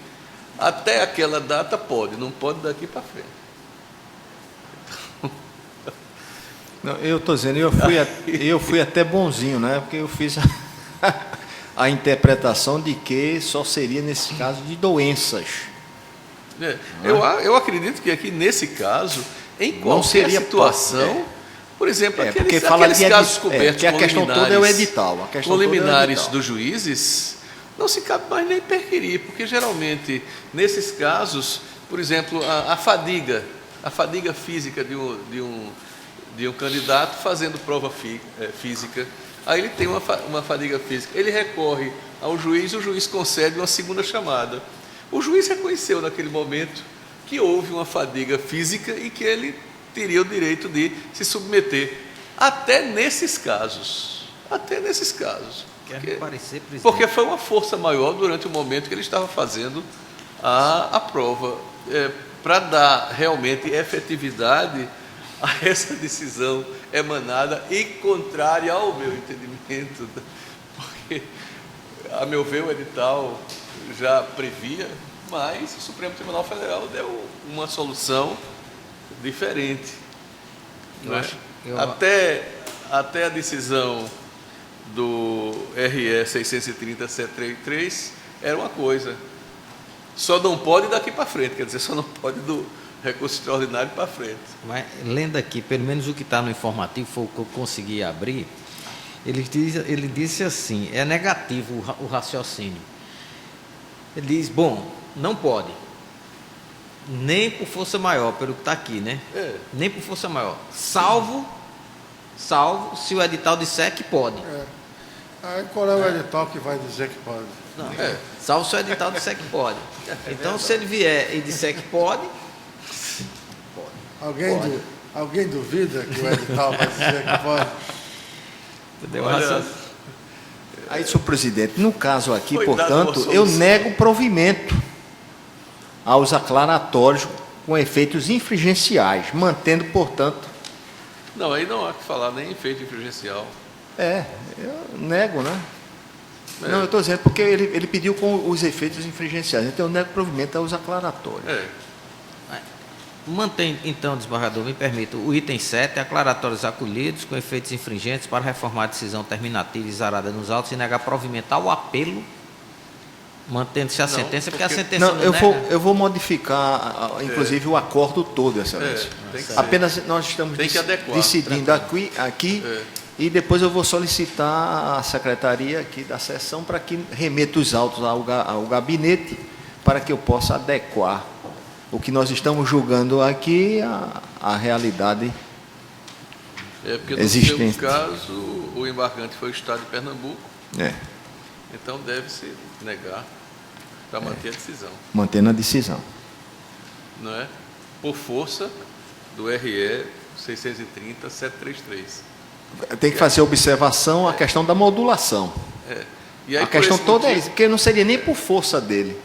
até aquela data pode, não pode daqui para frente.
Não, eu estou dizendo, eu fui até bonzinho, né? Porque eu fiz a interpretação de que só seria nesse caso de doenças.
Eu acredito que aqui, nesse caso, em
Não
qualquer
seria
situação, por exemplo,
porque
aqueles,
fala
aqueles
de
casos
que
cobertos
a
com
questão
liminares,
toda é o edital. A questão
com
toda é o
liminares
edital.
dos juízes, não se cabe mais nem perquirir, porque geralmente, nesses casos, por exemplo, a fadiga física de um candidato fazendo prova física, aí ele tem uma fadiga física, ele recorre ao juiz, o juiz concede uma segunda chamada. O juiz reconheceu naquele momento que houve uma fadiga física e que ele teria o direito de se submeter. Até nesses casos.
Quer me parecer, presidente?
Porque foi uma força maior durante o momento que ele estava fazendo a prova. Para dar realmente efetividade a essa decisão emanada e contrária ao meu entendimento, porque, a meu ver, o edital já previa, mas o Supremo Tribunal Federal deu uma solução diferente. Não é? Até a decisão do RE 630-733 era uma coisa. Só não pode daqui para frente, quer dizer, só não pode do recurso extraordinário para frente.
Mas, lendo aqui, pelo menos o que está no informativo, foi o que eu consegui abrir, ele disse assim, é negativo o raciocínio. Ele diz, bom, não pode, nem por força maior, pelo que está aqui, né? Nem por força maior, salvo se o edital disser que pode.
Aí qual é o edital que vai dizer que pode?
Não, salvo se o edital disser que pode. Então, se ele vier e disser que pode,
Alguém duvida que o edital vai dizer que pode?
entendeu?
Olha,
Aí, senhor presidente, no caso aqui,
Foi dada
portanto,
uma
eu
solução.
nego o provimento aos aclaratórios com efeitos infringenciais, mantendo, portanto,
não, aí não há que falar nem efeito infringencial.
eu nego, né? Não, eu estou dizendo porque ele pediu com os efeitos infringenciais, então eu nego o provimento aos aclaratórios.
Mantém, então, desembargador, me permita, o item 7, aclaratórios acolhidos com efeitos infringentes para reformar a decisão terminativa e zarada nos autos e negar provimento ao apelo, mantendo-se a
Não,
sentença, porque a
porque-
sentença
Não,
não
eu
nega.
vou modificar, inclusive, o acordo todo, excelência.
Tem que ser.
Apenas nós estamos
Tem que adequar.
decidindo aqui e depois eu vou solicitar à secretaria aqui da sessão para que remeta os autos ao gabinete para que eu possa adequar o que nós estamos julgando aqui à realidade.
Porque no
Existente.
seu caso, o embarcante foi o Estado de Pernambuco,
É,
então deve-se negar para manter a decisão,
mantendo a decisão.
não é? Por força do RE 630-733.
Tem que fazer observação à questão da modulação.
E aí,
A
por
questão
esse
toda é
motivo-
isso, porque não seria nem por força dele.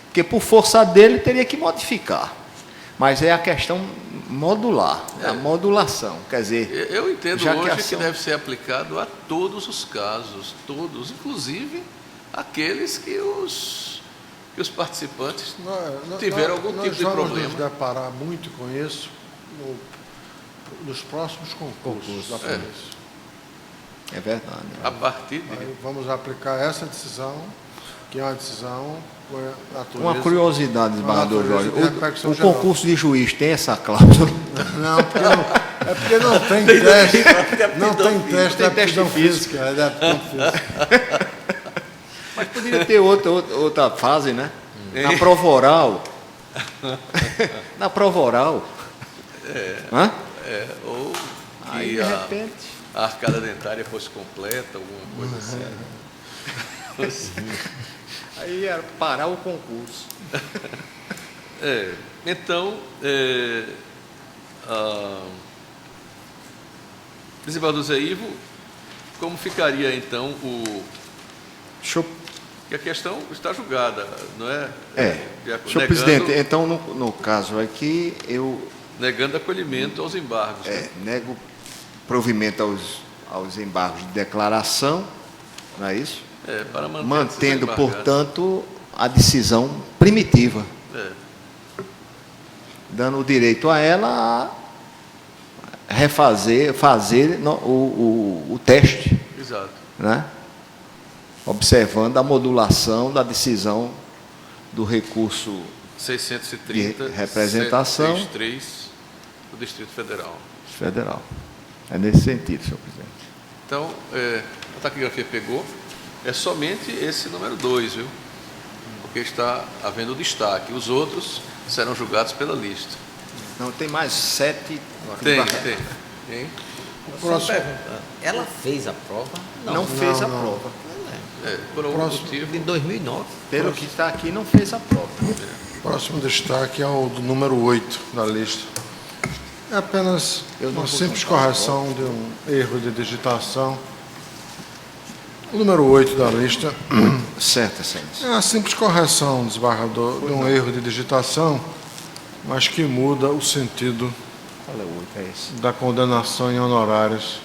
Porque por força dele teria que modificar. Mas é a questão modular, a modulação. Quer dizer,
Eu entendo
já que
hoje
a
que
ação-
deve ser aplicado a todos os casos, todos, inclusive aqueles que os participantes tiveram algum tipo de
Nós vamos
problema.
nos deparar muito com isso nos próximos concursos da polícia.
é verdade.
A partir de.
Aí vamos aplicar essa decisão, que é uma decisão por natureza...
Uma curiosidade, desembargador
natureza
Jorge.
de repercussão
O
geral.
concurso de juiz tem essa cláusula?
Não, porque não tem teste, não tem teste de
Tem teste
aptidão
físico.
física. É de aptidão física.
Mas poderia ter outra fase, né? Na prova oral. Na prova oral. Hã?
Ou
Aí,
que
de repente...
a arcada dentária fosse completa, alguma coisa assim.
Aí era parar o concurso.
Então, desembargador Zé Ivo, como ficaria então
Deixa eu
que a questão está julgada, não é?
Senhor presidente, então no caso aqui eu
Negando acolhimento aos embargos.
nego provimento aos embargos de declaração, não é isso?
Para manter
Mantendo,
esses embargados.
portanto, a decisão primitiva,
É,
dando o direito a ela a fazer o teste,
exato.
né? Observando a modulação da decisão do recurso
630,
De representação.
763 do Distrito Federal.
federal. É nesse sentido, senhor presidente.
Então, a taquigrafia pegou, é somente esse número 2, viu? Porque está havendo destaque. Os outros serão julgados pela lista.
Não, tem mais 7.
Tem. Hein?
Só pergunta, ela fez a prova?
Não fez a prova.
Por algum motivo.
De 2009.
Pelo que está aqui, não fez a prova.
O próximo destaque é o do número 8 da lista. É apenas uma simples correção de um erro de digitação. O número 8 da lista
Certo, excelência.
é uma simples correção, desembargador, de um erro de digitação, mas que muda o sentido
Qual é o 8? É esse.
da condenação em honorários.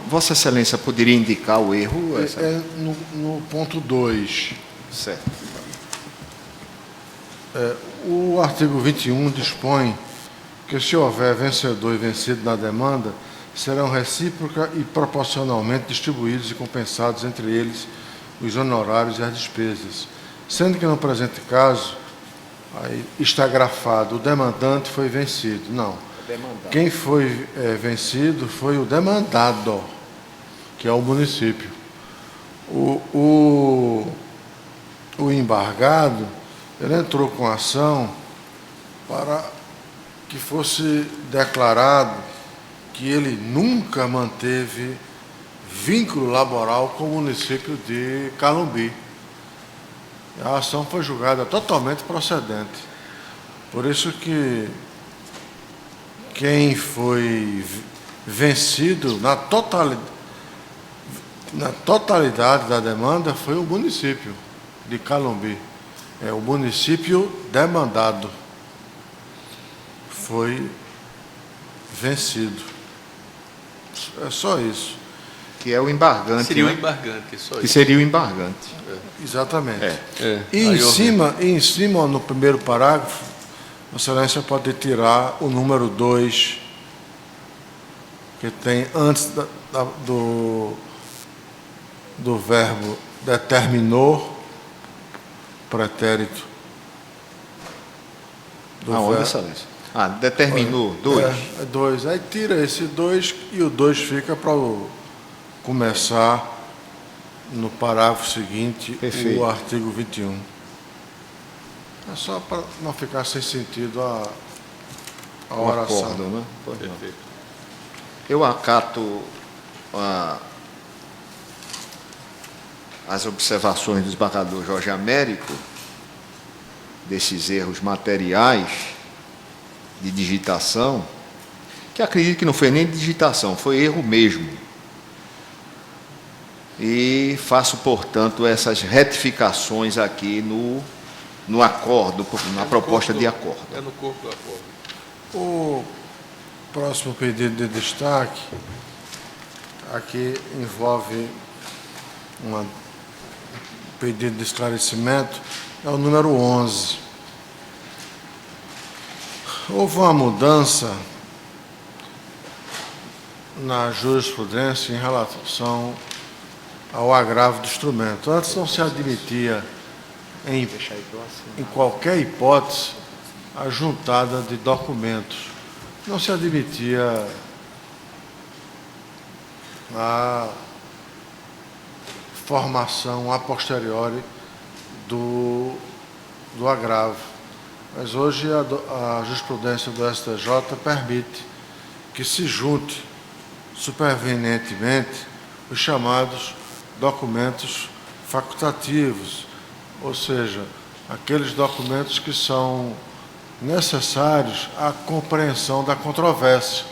Vossa Excelência poderia indicar o erro?
É no ponto 2.
Certo.
O artigo 21 dispõe que, se houver vencedor e vencido na demanda, serão recíproca e proporcionalmente distribuídos e compensados entre eles os honorários e as despesas, sendo que, no presente caso, aí está grafado, o demandante foi vencido. Não. Quem foi vencido foi o demandado, que é o município. O embargado, ele entrou com ação para que fosse declarado que ele nunca manteve vínculo laboral com o município de Calumbi. A ação foi julgada totalmente procedente. Por isso que quem foi vencido na totalidade da demanda foi o município de Calumbi. É o município demandado. Foi vencido. É só isso.
Que é o embargante.
Seria o
né?
embargante, só
Que
isso.
seria o embargante.
Exatamente.
E
E
Aí
em cima, no primeiro parágrafo, Vossa Excelência pode tirar o número 2, que tem antes do verbo determinou, pretérito.
Aonde, Excelência? Determinou. 2.
É 2. Aí tira esse 2 e o 2 fica para começar no parágrafo seguinte,
Perfeito.
o artigo 21. É só para não ficar sem sentido a
O
oração.
acordo, né? Pois não.
Perfeito.
Eu acato as observações do desembargador Jorge Américo, desses erros materiais de digitação, que acredito que não foi nem digitação, foi erro mesmo.
e faço, portanto, essas retificações aqui no acordo, na proposta de acordo.
É no corpo do acordo.
O próximo pedido de destaque aqui envolve um pedido de esclarecimento, é o número 11. Houve uma mudança na jurisprudência em relação ao agravo do instrumento. Antes não se admitia, em qualquer hipótese, a juntada de documentos. Não se admitia a formação a posteriori do agravo. Mas hoje a jurisprudência do STJ permite que se junte supervenientemente os chamados documentos facultativos, ou seja, aqueles documentos que são necessários à compreensão da controvérsia.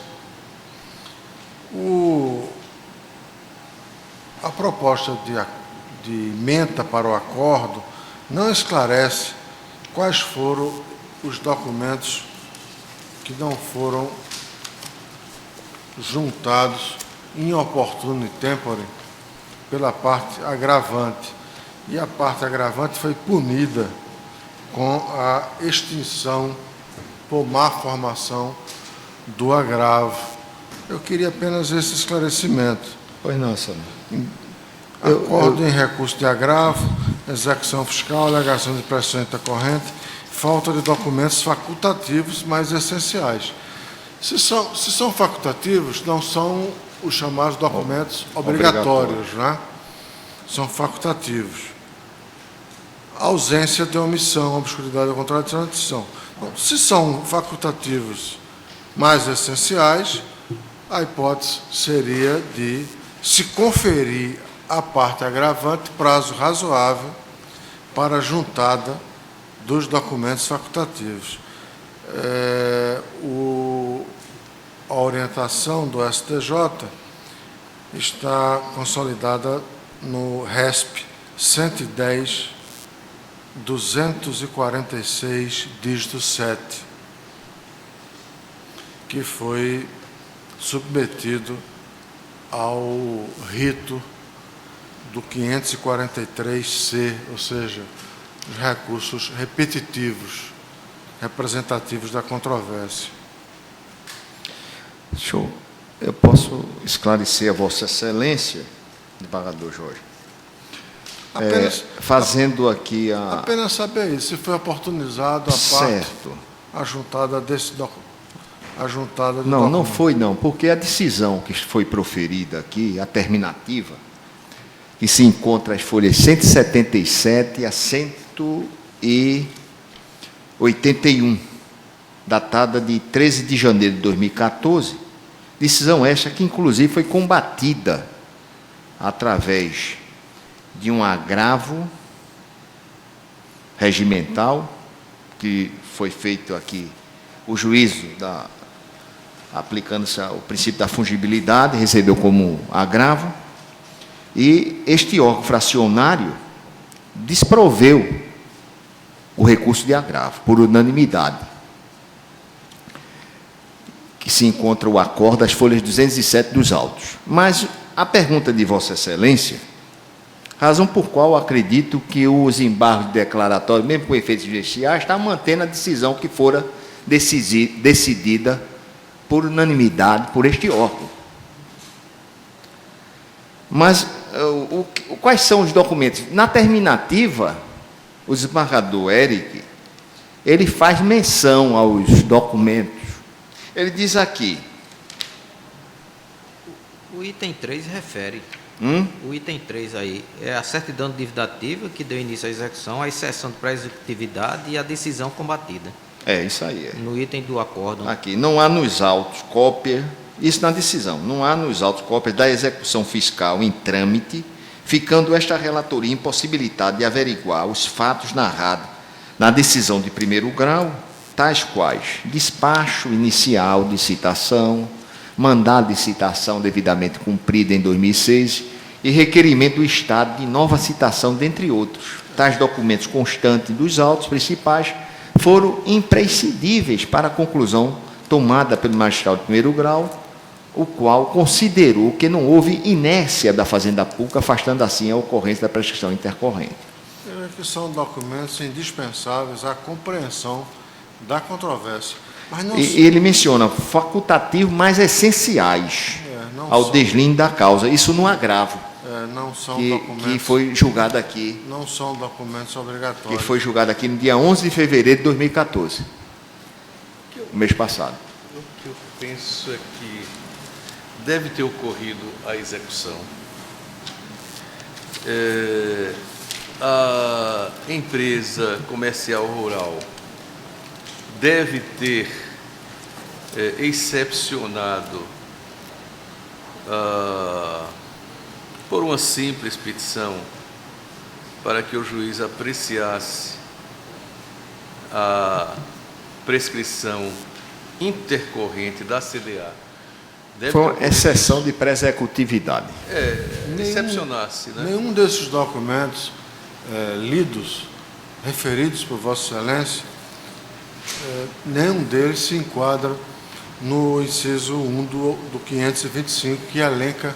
A proposta de ementa para o acordo não esclarece quais foram os documentos que não foram juntados in opportuno tempore pela parte agravante. E a parte agravante foi punida com a extinção por má formação do agravo. Eu queria apenas esse esclarecimento.
Pois não, senhor.
Acordo em recurso de agravo, execução fiscal, alegação de pressão intercorrente, falta de documentos facultativos mais essenciais. Se são facultativos, não são os chamados documentos obrigatórios, né? São facultativos. Ausência de omissão, obscuridade ou contradição de decisão. Bom, se são facultativos mais essenciais, a hipótese seria de se conferir à parte agravante prazo razoável para a juntada dos documentos facultativos. A orientação do STJ está consolidada no RESP 110.246, dígito 7, que foi submetido ao rito do 543-C, ou seja, os recursos repetitivos, representativos da controvérsia.
Eu posso esclarecer a Vossa Excelência, desembargador Jorge, fazendo aqui a...
Apenas saber isso, se foi oportunizado a
certo.
parte, a juntada desse documento.
Não foi não, porque a decisão que foi proferida aqui, a terminativa, que se encontra as folhas 177 a 181, datada de 13 de janeiro de 2014, decisão esta que, inclusive, foi combatida através de um agravo regimental, que foi feito aqui, o juízo, aplicando-se o princípio da fungibilidade, recebeu como agravo, e este órgão fracionário desproveu o recurso de agravo, por unanimidade, que se encontra o acordo das folhas 207 dos autos. Mas a pergunta de Vossa Excelência, razão por qual acredito que os embargos declaratórios, mesmo com efeitos judiciais, está mantendo a decisão que fora decidida por unanimidade por este órgão. Mas quais são os documentos? Na terminativa, o desembargador Eric, ele faz menção aos documentos. Ele diz aqui...
O item 3 refere. O item 3 aí é a certidão de dívida ativa que deu início à execução, a exceção de pré-executividade e a decisão combatida.
É, isso aí.
No item do acórdão.
Aqui, não há nos autos cópia, isso na decisão, não há nos autos cópia da execução fiscal em trâmite, ficando esta relatoria impossibilitada de averiguar os fatos narrados na decisão de primeiro grau, tais quais despacho inicial de citação, mandado de citação devidamente cumprido em 2006 e requerimento do Estado de nova citação, dentre outros. Tais documentos constantes dos autos principais foram imprescindíveis para a conclusão tomada pelo magistrado de primeiro grau, o qual considerou que não houve inércia da Fazenda Pública, afastando assim a ocorrência da prescrição intercorrente.
Que são documentos indispensáveis à compreensão da controvérsia. Mas não
E ele menciona facultativos, mas essenciais ao deslinde da causa. Isso no agravo,
não são
que
documentos,
foi julgado aqui,
não são documentos obrigatórios.
que foi julgado aqui no dia 11 de fevereiro de 2014, o mês passado.
O que eu penso é que deve ter ocorrido a execução. A empresa comercial rural deve ter excepcionado por uma simples petição para que o juiz apreciasse a prescrição intercorrente da CDA.
Foi uma exceção de pré-executividade.
Excepcionar-se, né?
Nenhum desses documentos lidos, referidos por Vossa Excelência, nenhum deles se enquadra no inciso 1 do 525, que elenca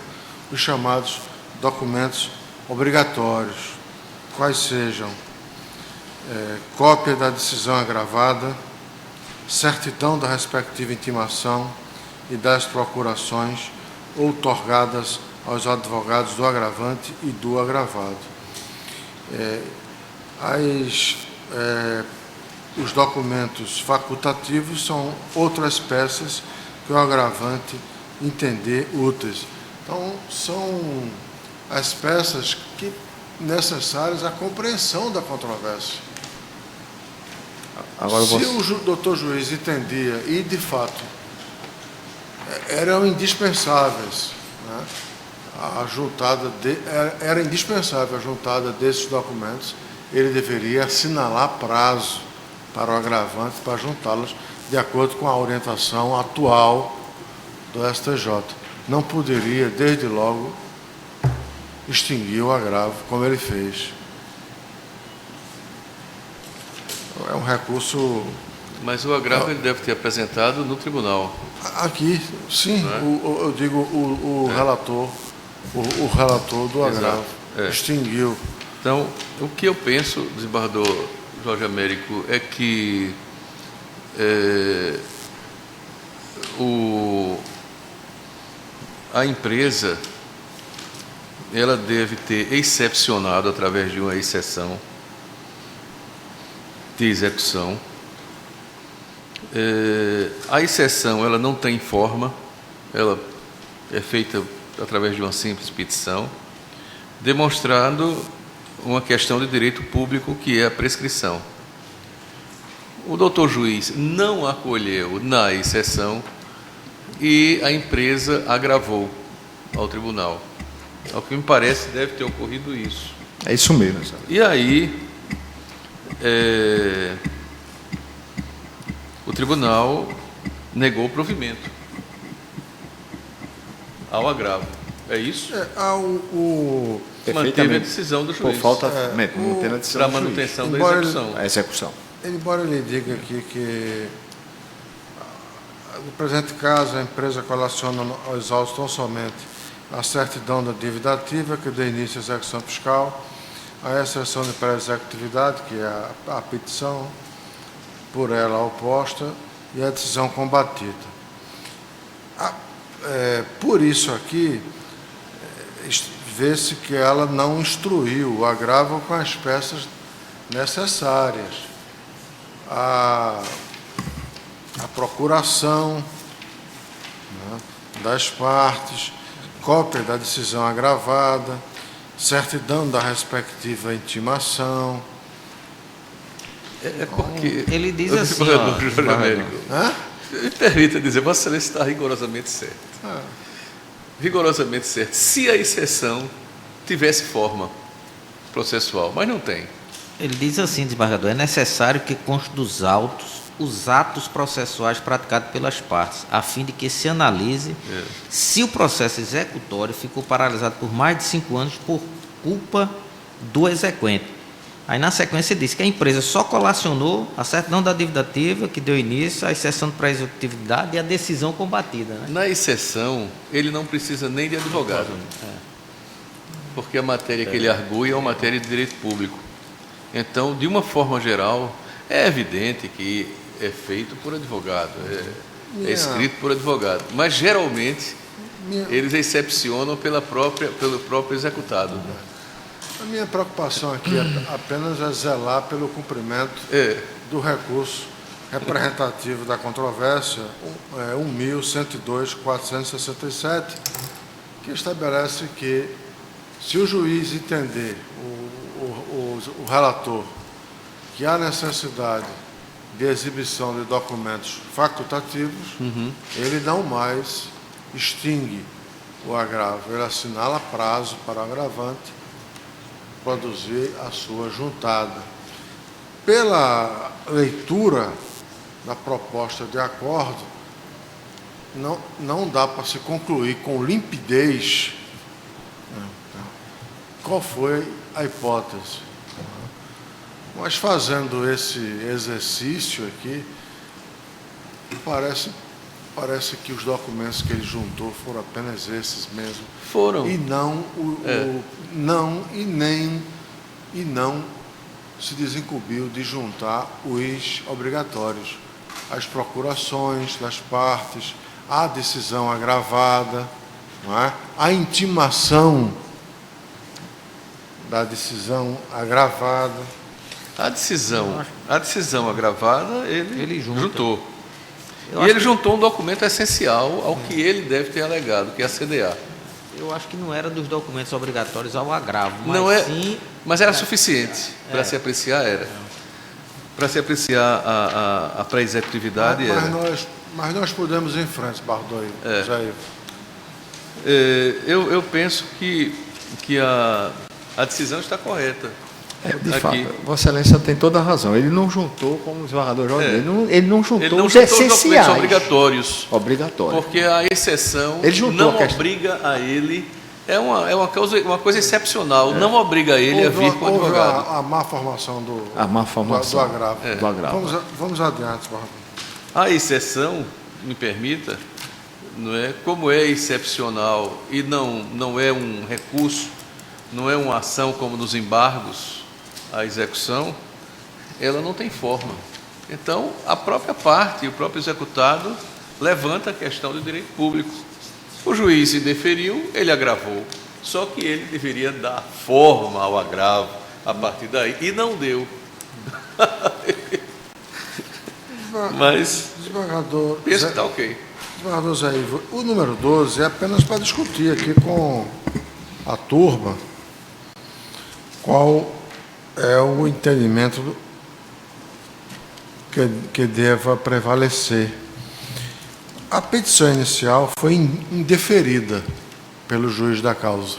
os chamados documentos obrigatórios, quais sejam cópia da decisão agravada, certidão da respectiva intimação e das procurações outorgadas aos advogados do agravante e do agravado. Os documentos facultativos são outras peças que o agravante entender úteis. Então, são as peças que necessárias à compreensão da controvérsia.
Agora
Se o doutor juiz entendia, e de fato eram indispensáveis, né? Era indispensável a juntada desses documentos, ele deveria assinalar prazo para o agravante para juntá-los de acordo com a orientação atual do STJ. Não poderia, desde logo, extinguir o agravo, como ele fez. É um recurso...
Mas o agravo ele deve ter apresentado no tribunal.
Aqui, sim, eu digo o relator, o relator do agravo extinguiu.
Então, o que eu penso, desembargador Jorge Américo, é que a empresa ela deve ter excepcionado através de uma exceção de execução. A exceção ela não tem forma, ela é feita através de uma simples petição, demonstrando uma questão de direito público que é a prescrição. O doutor juiz não acolheu na exceção e a empresa agravou ao tribunal. Ao que me parece, deve ter ocorrido isso.
É isso mesmo, sabe?
E aí, o tribunal negou o provimento ao agravo. É isso? Manteve a decisão do juiz.
Por falta mantendo a decisão
Para
do juiz.
manutenção da
Embora
execução.
A execução.
Embora ele diga aqui que, no presente caso, a empresa colaciona aos autos tão somente a certidão da dívida ativa, que dê início à execução fiscal, a exceção de pré-executividade, que é a petição por ela oposta, e a decisão combatida. Por isso aqui, vê-se que ela não instruiu o agravo com as peças necessárias. A procuração, né, das partes, cópia da decisão agravada, certidão da respectiva intimação.
É porque...
Ele diz assim,
Jorge Américo, me permita dizer, Vossa Excelência está rigorosamente certo. Rigorosamente certo. Se a exceção tivesse forma processual, mas não tem.
Ele diz assim, desembargador, é necessário que conste dos autos os atos processuais praticados pelas partes, a fim de que se analise se o processo executório ficou paralisado por mais de 5 anos por culpa do exequente. Aí, na sequência, diz que a empresa só colacionou a certidão da dívida ativa que deu início à exceção de pré-executividade e a decisão combatida. Né?
Na exceção, ele não precisa nem de advogado, porque a matéria que ele argui é uma matéria de direito público. Então, de uma forma geral, é evidente que é feito por advogado, é escrito por advogado, mas geralmente eles excepcionam pelo próprio executado.
A minha preocupação aqui apenas é zelar pelo cumprimento do recurso representativo da controvérsia 1.102.467, que estabelece que, se o juiz entender, o relator, que há necessidade de exibição de documentos facultativos, ele não mais extingue o agravo, ele assinala prazo para o agravante produzir a sua juntada. Pela leitura da proposta de acordo, não dá para se concluir com limpidez qual foi a hipótese. Mas fazendo esse exercício aqui, parece que os documentos que ele juntou foram apenas esses mesmo.
Foram.
E não não se desincumbiu de juntar os obrigatórios, as procurações das partes, a decisão agravada, não é? A intimação da decisão agravada.
A decisão agravada, ele juntou.
Eu
E ele juntou um documento essencial ao que ele deve ter alegado, que é a CDA.
Eu acho que não era dos documentos obrigatórios ao agravo, mas
Não é,
sim...
mas era suficiente para se apreciar, Para se apreciar a pré-executividade,
Mas nós podemos ir em frente, Bardoi.
Eu penso que a decisão está correta.
De fato, Vossa Excelência tem toda a razão. Ele não juntou, como o desembargador Jorge, ele não juntou os essenciais.
Obrigatórios.
Obrigatórios.
Porque a exceção não obriga a ele, é uma coisa excepcional, não obriga ele a vir com o advogado.
A má formação do agravo.
Do agravo.
Vamos adiante, Bardoi.
A exceção, me permita, não é, como é excepcional e não é um recurso, não é uma ação como nos embargos, a execução, ela não tem forma. Então, a própria parte, o próprio executado, levanta a questão do direito público. O juiz se deferiu, ele agravou, só que ele deveria dar forma ao agravo a partir daí, e não deu. Mas, penso que está ok.
Desembargador Zé Ivo, o número 12 é apenas para discutir aqui com a turma qual é o entendimento que deva prevalecer. A petição inicial foi indeferida pelo juiz da causa.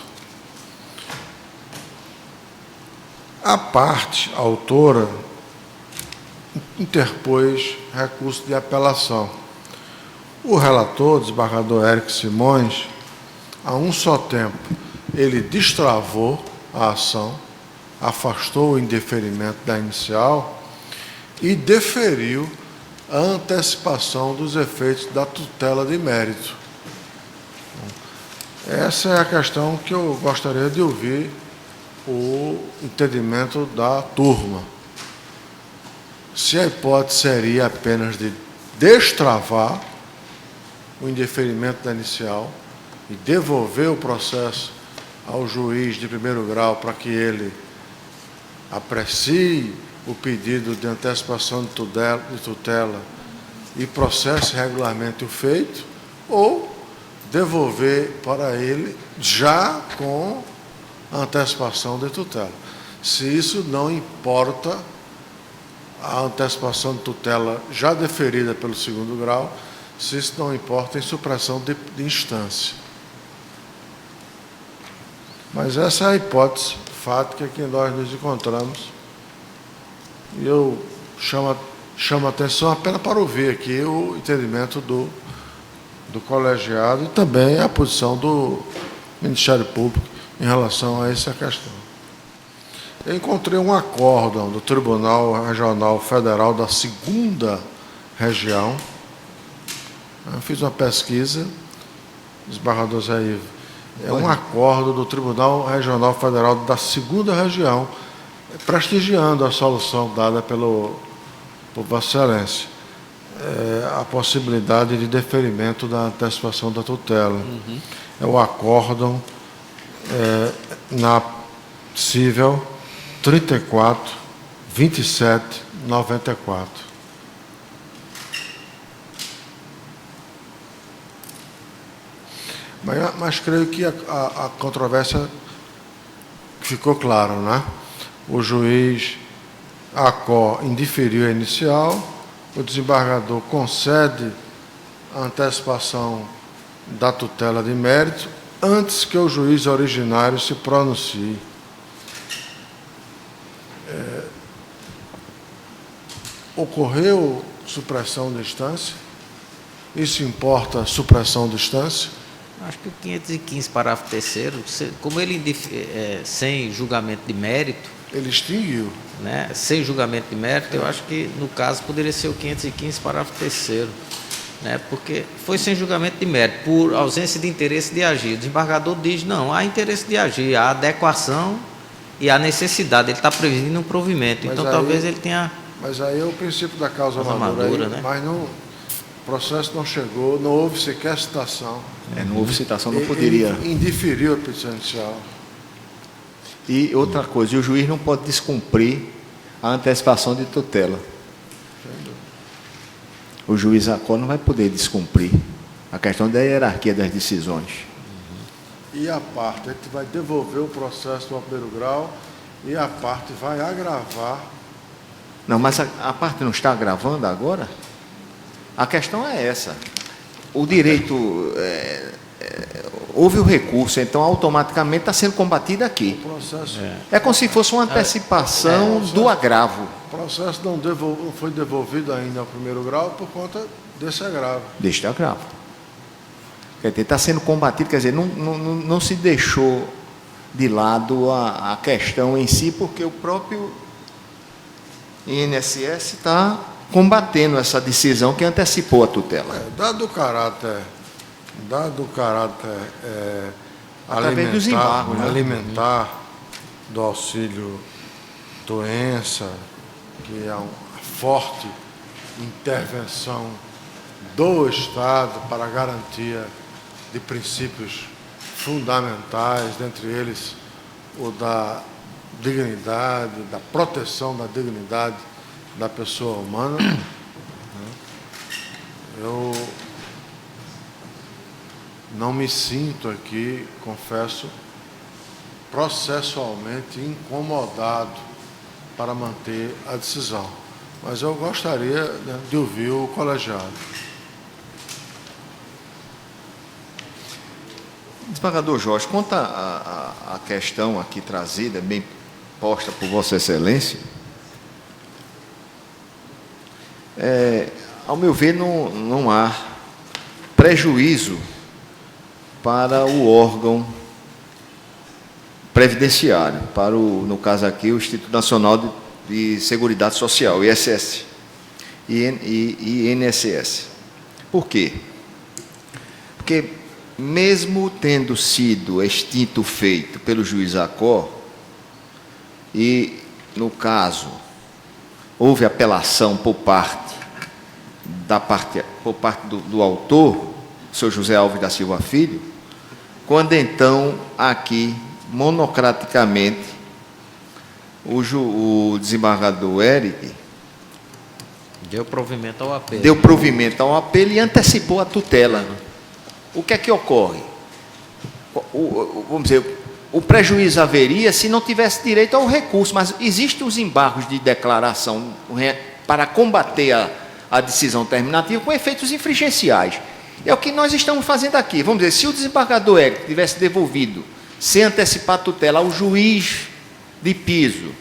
A parte autora interpôs recurso de apelação. O relator, desembargador Érico Simões, a um só tempo, ele destravou a ação, afastou o indeferimento da inicial e deferiu a antecipação dos efeitos da tutela de mérito. Essa é a questão que eu gostaria de ouvir o entendimento da turma. Se a hipótese seria apenas de destravar o indeferimento da inicial e devolver o processo ao juiz de primeiro grau para que ele aprecie o pedido de antecipação de tutela e processe regularmente o feito, ou devolver para ele já com a antecipação de tutela. Se isso não importa, a antecipação de tutela já deferida pelo segundo grau, se isso não importa em supressão de instância. Mas essa é a hipótese fática que nós nos encontramos. E eu chamo chamo a atenção apenas para ouvir aqui o entendimento do colegiado e também a posição do Ministério Público em relação a essa questão. Eu encontrei um acórdão do Tribunal Regional Federal da 2ª Região. Eu fiz uma pesquisa, desembargador Zé Ivo. É um acordo do Tribunal Regional Federal da 2ª Região, prestigiando a solução dada por Vossa Excelência. A possibilidade de deferimento da antecipação da tutela. É o acórdão na cível 34.27.94. Mas creio que a controvérsia ficou clara, né? O juiz Acó indiferiu a inicial, o desembargador concede a antecipação da tutela de mérito antes que o juiz originário se pronuncie. Ocorreu supressão de instância? Isso importa supressão de instância?
Acho que o 515, parágrafo 3º, como ele sem julgamento de mérito,
ele extinguiu.
Né, sem julgamento de mérito, eu acho que, no caso, poderia ser o 515, parágrafo 3º, né, porque foi sem julgamento de mérito, por ausência de interesse de agir. O desembargador diz, não, há interesse de agir, há adequação e há necessidade, ele está prevenindo um provimento, então aí, talvez ele tenha...
Mas aí é o princípio da causa madura, aí, né? Mas não, o processo não chegou, não houve sequer citação.
Não houve citação, não poderia.
Ele indiferiu a petição inicial.
E outra coisa, o juiz não pode descumprir a antecipação de tutela. O juiz Acó não vai poder descumprir a questão da hierarquia das decisões.
E a parte, a gente vai devolver o processo ao primeiro grau e a parte vai agravar.
Não, mas a parte não está agravando agora? A questão é essa. O direito... houve o recurso, então automaticamente está sendo combatido aqui. É como se fosse uma antecipação do agravo.
O processo não foi devolvido ainda ao primeiro grau por conta desse agravo.
Deste agravo. Quer dizer, está sendo combatido, quer dizer, não se deixou de lado a questão em si, porque o próprio INSS está combatendo essa decisão que antecipou a tutela.
Dado o caráter
através dos embargos, né?
alimentar do auxílio doença, que é uma forte intervenção do Estado para a garantia de princípios fundamentais, dentre eles o da dignidade, da proteção da dignidade da pessoa humana. Eu não me sinto aqui, confesso, processualmente incomodado para manter a decisão. Mas eu gostaria, né, de ouvir o colegiado.
Desembargador Jorge, quanto à questão aqui trazida, bem posta por Vossa Excelência, ao meu ver, não há prejuízo para o órgão previdenciário, para no caso aqui, o Instituto Nacional de Seguridade Social, ISS e INSS. Por quê? Porque, mesmo tendo sido extinto o feito pelo juiz Acó, e, no caso, houve apelação por parte do autor, o senhor José Alves da Silva Filho, quando então, aqui, monocraticamente, o desembargador Eric
deu provimento ao apelo.
Deu provimento ao apelo e antecipou a tutela. O que é que ocorre? Vamos dizer, o prejuízo haveria se não tivesse direito ao recurso, mas existem os embargos de declaração para combater a decisão terminativa com efeitos infringenciais. É o que nós estamos fazendo aqui. Vamos dizer, se o desembargador Eric tivesse devolvido, sem antecipar a tutela, ao juiz de piso,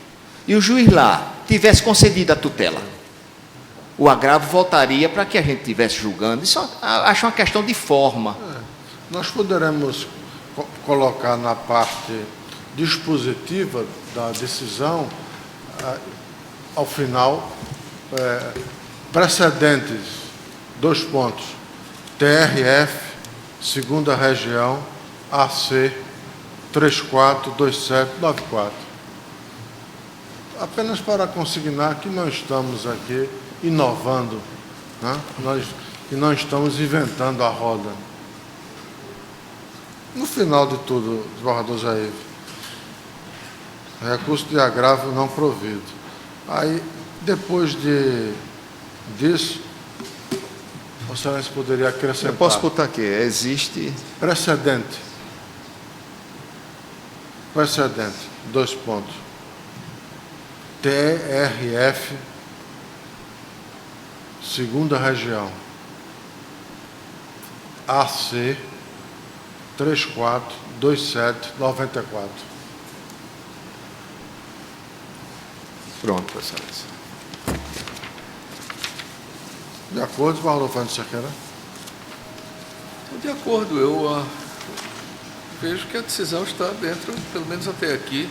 e o juiz lá tivesse concedido a tutela, o agravo voltaria para que a gente estivesse julgando. Isso acho uma questão de forma.
Nós poderemos colocar na parte dispositiva da decisão, ao final, precedentes, 2 pontos, TRF, segunda região, AC, 342794. Apenas para consignar que não estamos aqui inovando, né? E não estamos inventando a roda. No final de tudo, desembargador Jair, recurso de agravo não provido. Aí, depois disso, a Excelência poderia acrescentar.
Eu posso botar aqui, existe...
Precedente, 2 pontos. TRF, segunda região, AC, 342794.
Pronto, Excelência.
De acordo, desembargador Fernando Cerqueira?
De acordo, eu vejo que a decisão está dentro, pelo menos até aqui,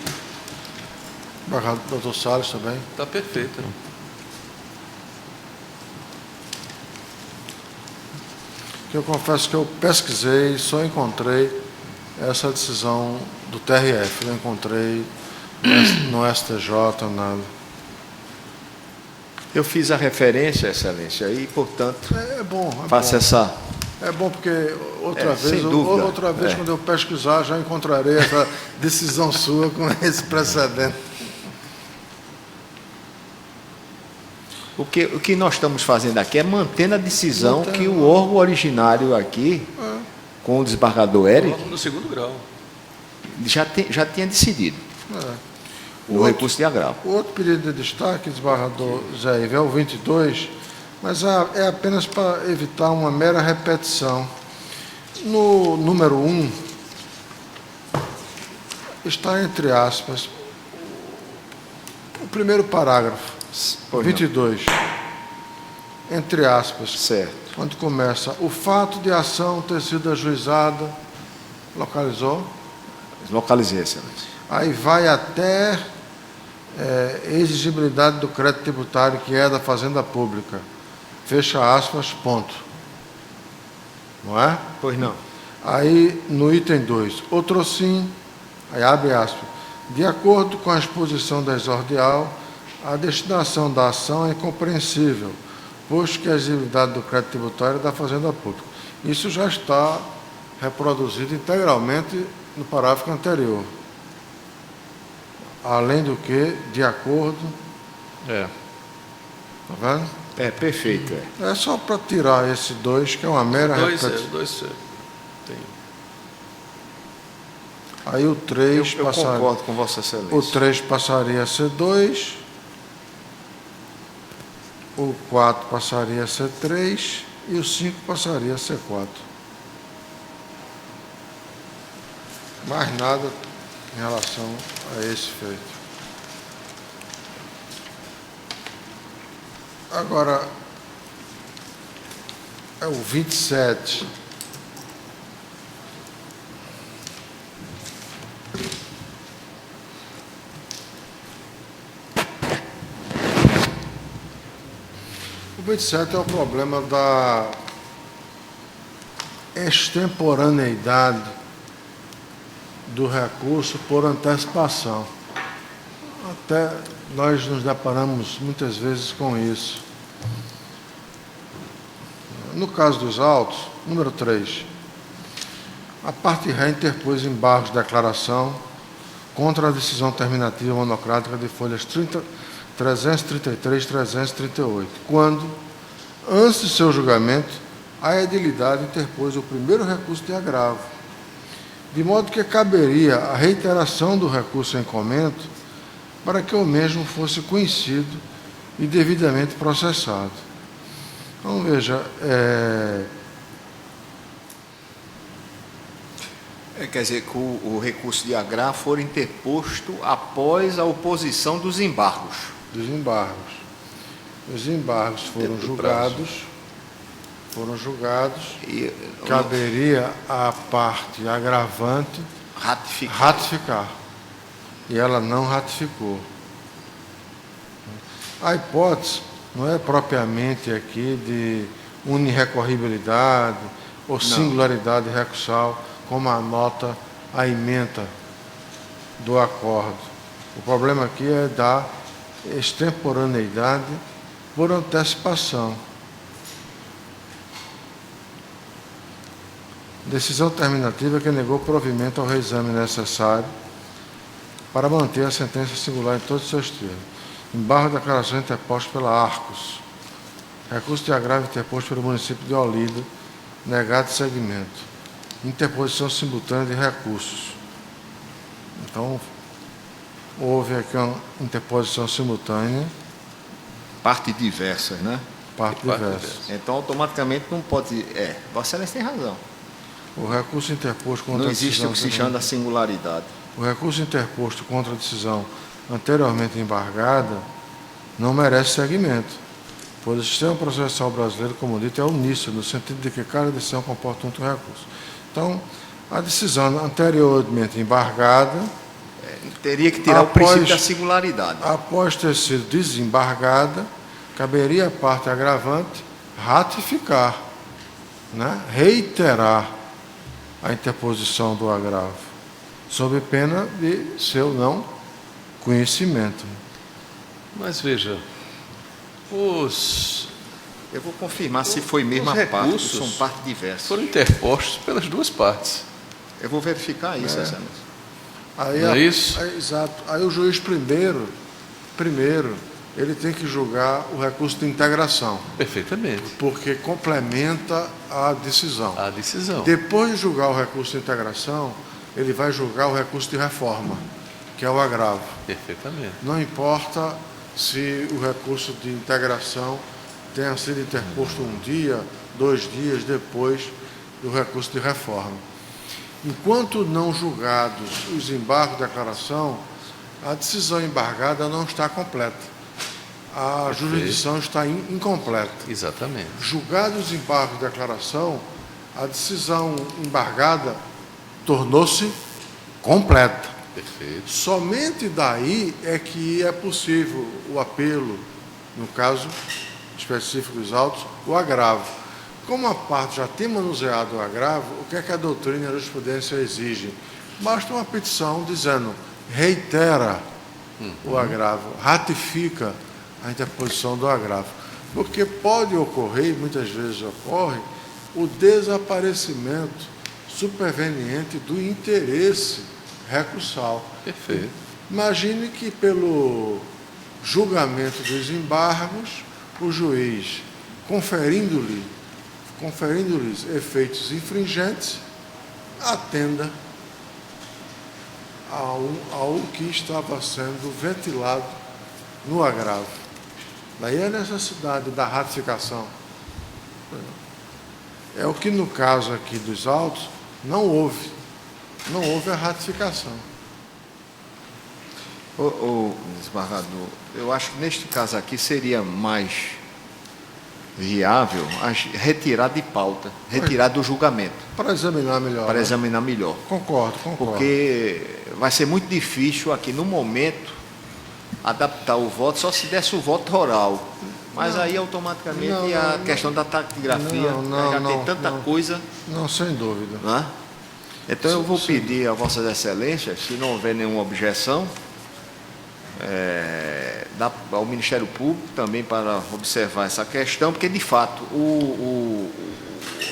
Desembargador doutor Salles também.
está perfeita.
Que eu confesso que eu pesquisei e só encontrei essa decisão do TRF, não encontrei no STJ, nada.
Eu fiz a referência, Excelência, e, portanto,
É bom.
faça essa...
É bom porque
sem dúvida.
outra vez quando eu pesquisar, já encontrarei essa decisão sua com esse precedente.
O que nós estamos fazendo aqui é mantendo a decisão que o órgão originário aqui, com o desembargador Eric,
No segundo grau.
já tinha decidido o
Outro-
recurso de agravo.
O outro pedido de destaque, desembargador Zé Ivo, é o 22, mas é apenas para evitar uma mera repetição. No número 1, está entre aspas o primeiro parágrafo,
Pois não.
22, entre aspas,
Certo.
onde começa o fato de ação ter sido ajuizada, localizou,
Localizei, Excelência.
aí vai até exigibilidade do crédito tributário que é da Fazenda Pública. Fecha aspas, ponto. Não é?
Pois não.
Aí, no item 2, outrossim, aí abre aspas, de acordo com a exposição da exordial, a destinação da ação é incompreensível, posto que a exigibilidade do crédito tributário é da Fazenda Pública. Isso já está reproduzido integralmente no parágrafo anterior. Além do que, de acordo, tá vendo?
É, perfeito.
É só para tirar esse 2, que é uma mera repetição.
Tem.
Aí o 3
Eu concordo com Vossa Excelência.
O 3 passaria a ser 2, o 4 passaria a ser 3 e o 5 passaria a ser 4. Mais nada em relação a esse feito. Agora, é o 27. O 27 é o problema da extemporaneidade do recurso por antecipação. Até nós nos deparamos muitas vezes com isso. No caso dos autos, número 3, a parte ré interpôs embargos de declaração contra a decisão terminativa monocrática de folhas 333 e 338, quando, antes de seu julgamento, a edilidade interpôs o primeiro recurso de agravo, de modo que caberia a reiteração do recurso em comento para que o mesmo fosse conhecido e devidamente processado. Então, veja,
Quer dizer, que o recurso de agravo for interposto após a oposição dos embargos.
dos embargos. Os embargos foram
Dentro do prazo.
julgados,
E
caberia à parte agravante ratificar. E ela não ratificou. A hipótese não é propriamente aqui de unirrecorribilidade ou singularidade recursal, como anota a ementa do acordo. O problema aqui é da extemporaneidade por antecipação. Decisão terminativa que negou provimento ao reexame necessário para manter a sentença singular em todos os seus termos. Embargo de declaração interposta pela Arcos. Recurso de agravo interposto pelo município de Olinda, negado de segmento. Interposição simultânea de recursos. Então, houve aqui uma interposição simultânea,
parte diversas, né?
parte diversa.
Então, automaticamente não pode... Vossa Excelência tem razão.
O recurso interposto contra
Não
a
existe
decisão...
o que se chama da singularidade.
O recurso interposto contra a decisão anteriormente embargada não merece seguimento, pois o sistema processual brasileiro, como dito, é uníssono, no sentido de que cada decisão comporta um recurso. Então, a decisão anteriormente embargada...
Teria que tirar o princípio da singularidade.
Após ter sido desembargada, caberia à parte agravante ratificar, né, reiterar a interposição do agravo, sob pena de seu não conhecimento.
Mas veja, os
Eu vou confirmar se foi mesmo
os
a parte,
recursos
são partes diversas.
foram interpostos pelas duas partes.
Eu vou verificar isso, Excelência.
Aí,
Não é isso?
Exato. Aí o juiz primeiro, ele tem que julgar o recurso de integração,
Perfeitamente.
porque complementa a decisão.
A decisão.
Depois de julgar o recurso de integração, ele vai julgar o recurso de reforma, que é o agravo.
Perfeitamente.
Não importa se o recurso de integração tenha sido interposto um dia, 2 dias depois do recurso de reforma. Enquanto não julgados os embargos de declaração, a decisão embargada não está completa. A jurisdição está incompleta.
Exatamente.
Julgados os embargos de declaração, a decisão embargada tornou-se completa.
Perfeito.
Somente daí é que é possível o apelo, no caso específico dos autos, o agravo. Como a parte já tem manuseado o agravo, o que é que a doutrina e a jurisprudência exigem? Basta uma petição dizendo, reitera o agravo, ratifica a interposição do agravo. Porque pode ocorrer, muitas vezes ocorre, o desaparecimento superveniente do interesse recursal.
Perfeito.
Imagine que pelo julgamento dos embargos, o juiz, conferindo-lhes efeitos infringentes, atenda ao que estava sendo ventilado no agravo. Daí a necessidade da ratificação. É o que no caso aqui dos autos não houve a ratificação.
O desembargador, eu acho que neste caso aqui seria mais viável retirar de pauta, retirar do julgamento,
Para examinar melhor.
para
né?
examinar melhor.
Concordo.
Porque vai ser muito difícil aqui no momento adaptar o voto, só se desse o voto oral. Mas aí automaticamente a questão da taquigrafia, já tem tanta coisa.
Não, sem dúvida.
Não é? Então eu vou pedir a Vossas Excelências, se não houver nenhuma objeção, ao Ministério Público também para observar essa questão, porque de fato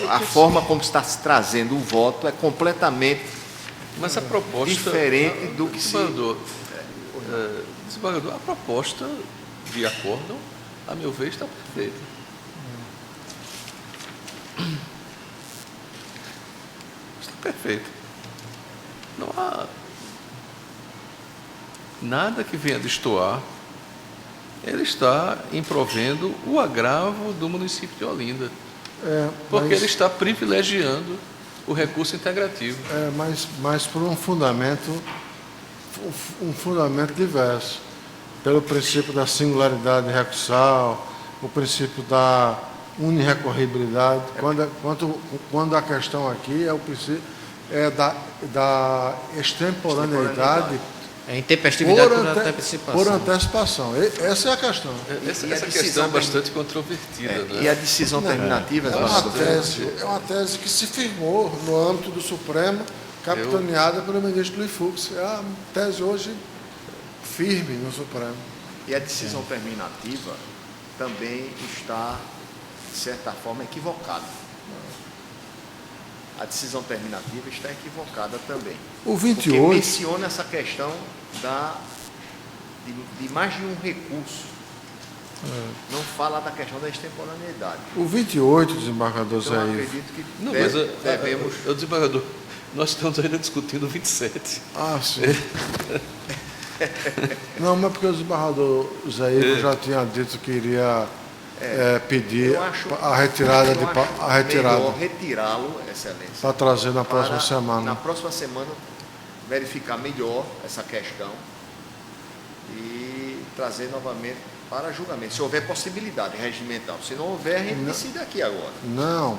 a forma como está se trazendo o voto é completamente
Mas a proposta...
diferente do que se...
Desembargador, a proposta de acórdão, a meu ver, está perfeita. Está perfeita. Não há nada que venha destoar. Ele está improvendo o agravo do município de Olinda, porque ele está privilegiando o recurso integrativo.
Mas por um fundamento diverso, pelo princípio da singularidade recursal, o princípio da unirrecorribilidade. Quando a questão aqui é o princípio da extemporaneidade
intempestividade por antecipação.
por antecipação. Essa é a questão.
Essa questão é bastante controvertida. Né?
E a decisão terminativa,
É uma tese que se firmou no âmbito do Supremo, capitaneada pelo ministro Luiz Fux. É a tese hoje firme no Supremo.
E a decisão terminativa também está, de certa forma, equivocada. A decisão terminativa está equivocada também.
O 28...
Porque menciona essa questão de mais de um recurso. Não fala da questão da extemporaneidade.
O 28, desembargador
Então, eu
Zé Ivo.
acredito que
Não,
devemos...
mas, desembargador, nós estamos ainda discutindo o 27.
Ah, sim. Não, mas porque o desembargador Zé Ivo já tinha dito que iria pedir
eu acho-
a retirada
eu acho melhor retirá-lo, Excelência.
para trazer na próxima
para,
semana.
Na próxima semana, verificar melhor essa questão e trazer novamente para julgamento, se houver possibilidade regimental. Se não houver, a gente decide aqui agora.
Não,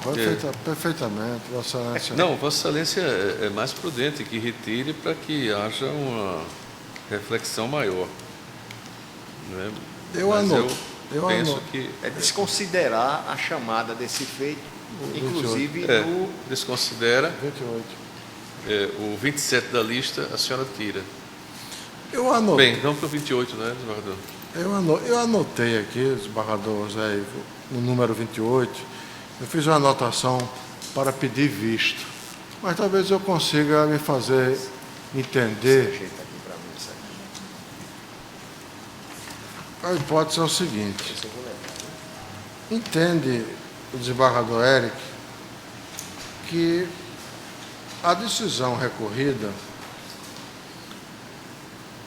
perfeitamente, Vossa Excelência.
Não, Vossa Excelência é mais prudente que retire para que haja uma reflexão maior. Né?
Eu
Mas
anoto.
eu
Eu
penso
anoto.
que
É desconsiderar a chamada desse feito, inclusive no...
desconsidera
28.
o 27 da lista, a senhora tira.
Eu anotei.
Bem, vamos para o 28, né, desembargador?
Eu anotei aqui, desembargador Zé Ivo, no número 28, eu fiz uma anotação para pedir visto. Mas talvez eu consiga me fazer entender.
Ajeita aqui para mim, isso aqui.
A hipótese é o seguinte: entende o desembargador Eric que a decisão recorrida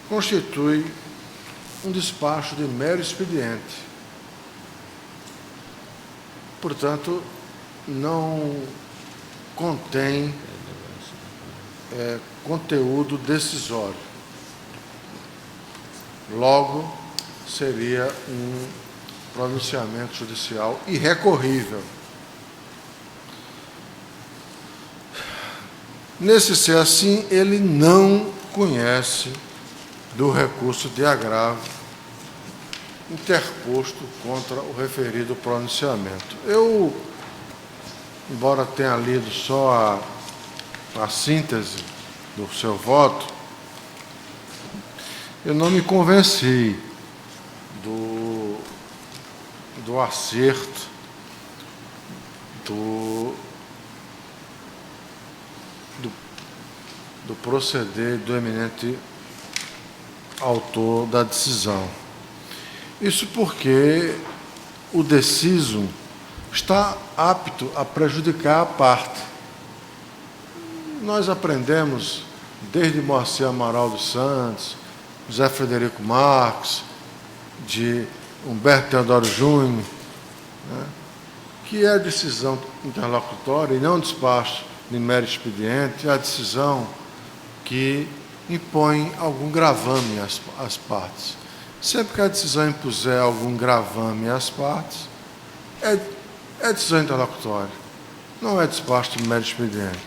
constitui um despacho de mero expediente. Portanto, não contém conteúdo decisório. Logo, seria um pronunciamento judicial irrecorrível. Nesse ser assim, ele não conhece do recurso de agravo interposto contra o referido pronunciamento. Eu, embora tenha lido só a síntese do seu voto, eu não me convenci do acerto do proceder do eminente autor da decisão. Isso porque o deciso está apto a prejudicar a parte. Nós aprendemos, desde Moacir Amaral dos Santos, José Frederico Marques, de Humberto Teodoro Júnior, né, que é a decisão interlocutória e não despacho de mero expediente, é a decisão que impõe algum gravame às partes. Sempre que a decisão impuser algum gravame às partes, é decisão interlocutória, não é despacho de mero expediente.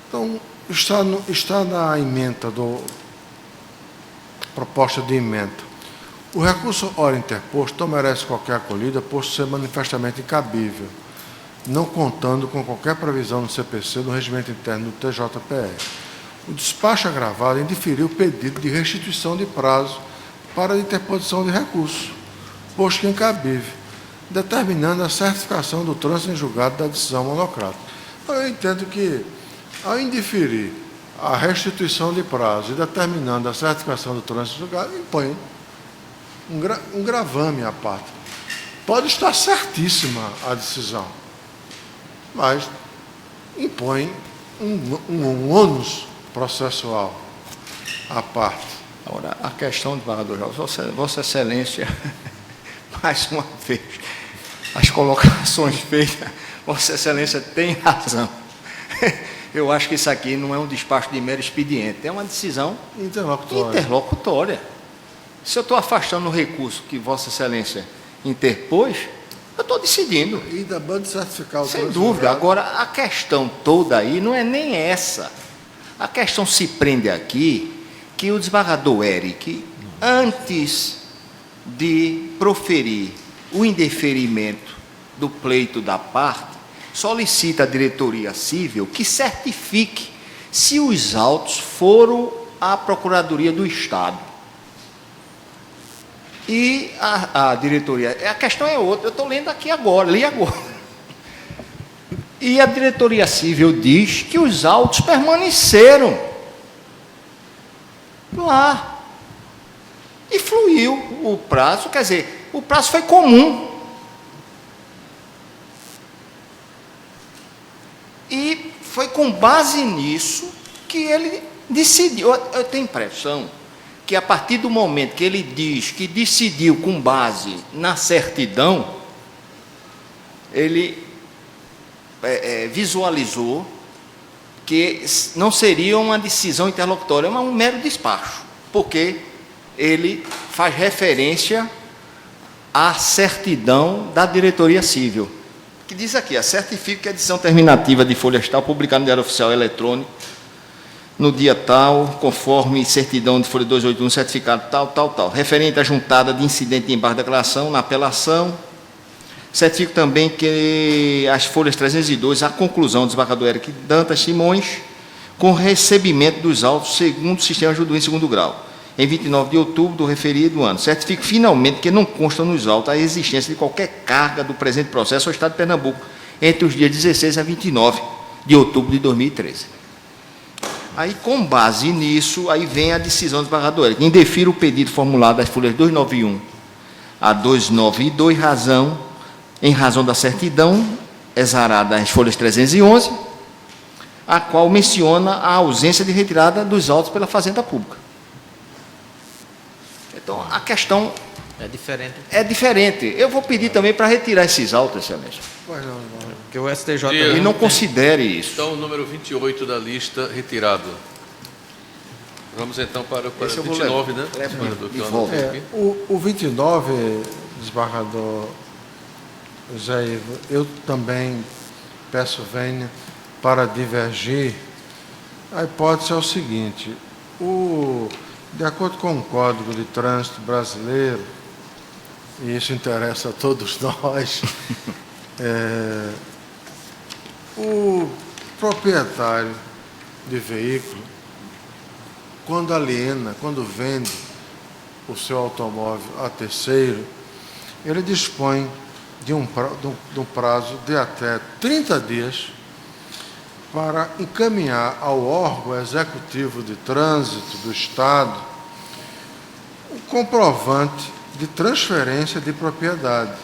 Então, está na ementa proposta de emenda. O recurso ora interposto não merece qualquer acolhida, posto ser manifestamente incabível, não contando com qualquer previsão no CPC do regimento interno do TJPE. O despacho agravado indiferiu o pedido de restituição de prazo para a interposição de recurso, posto que incabível, determinando a certificação do trânsito em julgado da decisão monocrática. Eu entendo que, ao indeferir a restituição de prazo e determinando a certificação do trânsito em julgado, impõe um gravame à parte. Pode estar certíssima a decisão, mas impõe um ônus processual à parte.
Agora, a questão do desembargador Jorge, Vossa Excelência, mais uma vez, as colocações feitas, Vossa Excelência tem razão. Eu acho que isso aqui não é um despacho de mero expediente, é uma decisão interlocutória. Se eu estou afastando o recurso que Vossa Excelência interpôs, eu estou decidindo.
E da banda certificar o
Sem dúvida. Agora, a questão toda aí não é nem essa. A questão se prende aqui que o desembargador Eric, antes de proferir o indeferimento do pleito da parte, solicita à diretoria civil que certifique se os autos foram à Procuradoria do Estado. E a diretoria... A questão é outra, eu estou lendo aqui agora, li agora. E a diretoria civil diz que os autos permaneceram lá. E fluiu o prazo, quer dizer, o prazo foi comum. E foi com base nisso que ele decidiu. Eu tenho a impressão que a partir do momento que ele diz que decidiu com base na certidão, ele visualizou que não seria uma decisão interlocutória, mas um mero despacho, porque ele faz referência à certidão da diretoria civil, que diz aqui: a certifico que a edição terminativa de Florestal publicada no Diário Oficial Eletrônico no dia tal, conforme certidão de folha 281, certificado tal, referente à juntada de incidente de embargo de declaração na apelação. Certifico também que as folhas 302, a conclusão do desembargador Eric Dantas Simões, com recebimento dos autos segundo o sistema de juízo em segundo grau, em 29 de outubro do referido ano. Certifico finalmente que não consta nos autos a existência de qualquer carga do presente processo ao Estado de Pernambuco entre os dias 16 a 29 de outubro de 2013. Aí, com base nisso, aí vem a decisão do desembargador Eric. Indefiro o pedido formulado das folhas 291 a 292, em razão da certidão exarada as folhas 311, a qual menciona a ausência de retirada dos autos pela Fazenda Pública. Então, a questão é diferente. Eu vou pedir também para retirar esses autos, excelência.
Pois não.
Porque o STJ...
E não considere isso.
Então, o número 28 da lista, retirado. Vamos então para o 29, né?
De volta.
O 29, desembargador José Ivo, eu também peço vênia para divergir. A hipótese é o seguinte: de acordo com o Código de Trânsito Brasileiro, e isso interessa a todos nós, o proprietário de veículo, quando aliena, quando vende o seu automóvel a terceiro, ele dispõe de um prazo de até 30 dias para encaminhar ao órgão executivo de trânsito do Estado o comprovante de transferência de propriedade,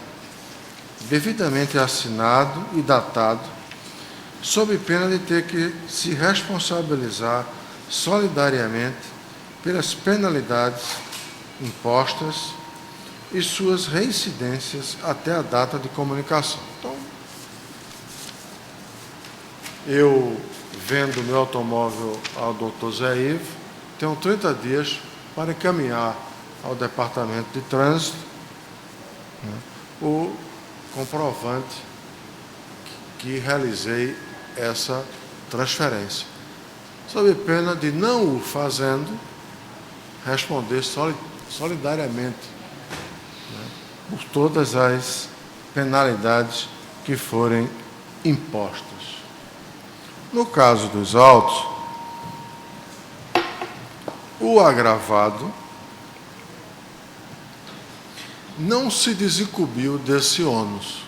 devidamente assinado e datado, sob pena de ter que se responsabilizar solidariamente pelas penalidades impostas e suas reincidências até a data de comunicação. Então, eu vendo meu automóvel ao Dr. Zé Ivo, tenho 30 dias para encaminhar ao Departamento de Trânsito, né, o comprovante que realizei essa transferência, sob pena de, não o fazendo, responder solidariamente, né, por todas as penalidades que forem impostas. No caso dos autos, o agravado não se desincumbiu desse ônus.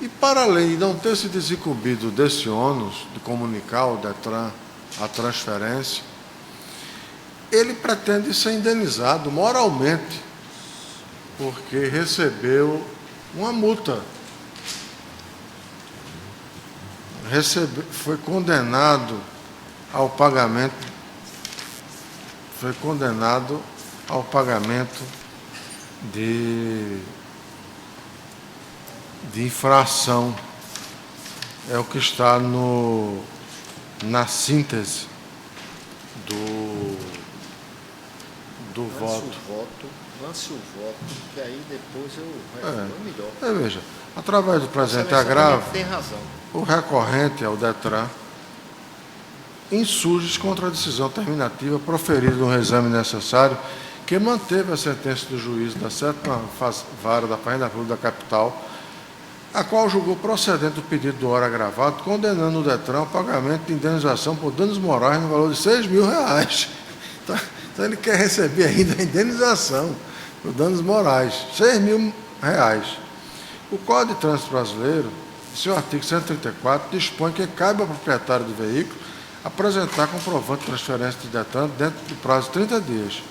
E, para além de não ter se desincumbido desse ônus, de comunicar ao DETRAN a transferência, ele pretende ser indenizado moralmente, porque recebeu uma multa. Foi condenado ao pagamento de infração. É o que está na síntese do voto.
Lance o voto, que aí depois eu resolvo melhor.
Veja, através do presente
Essa
agravo,
tem razão.
o recorrente ao DETRAN insurge contra a decisão terminativa proferida no exame necessário que manteve a sentença do juiz da 7ª Vara da Fazenda Pública da Capital, a qual julgou procedente o pedido do ora agravado, condenando o DETRAN ao pagamento de indenização por danos morais no valor de R$6.000. Então ele quer receber ainda a indenização por danos morais, R$6.000. O Código de Trânsito Brasileiro, em seu artigo 134, dispõe que cabe ao proprietário do veículo apresentar comprovante de transferência de DETRAN dentro do prazo de 30 dias.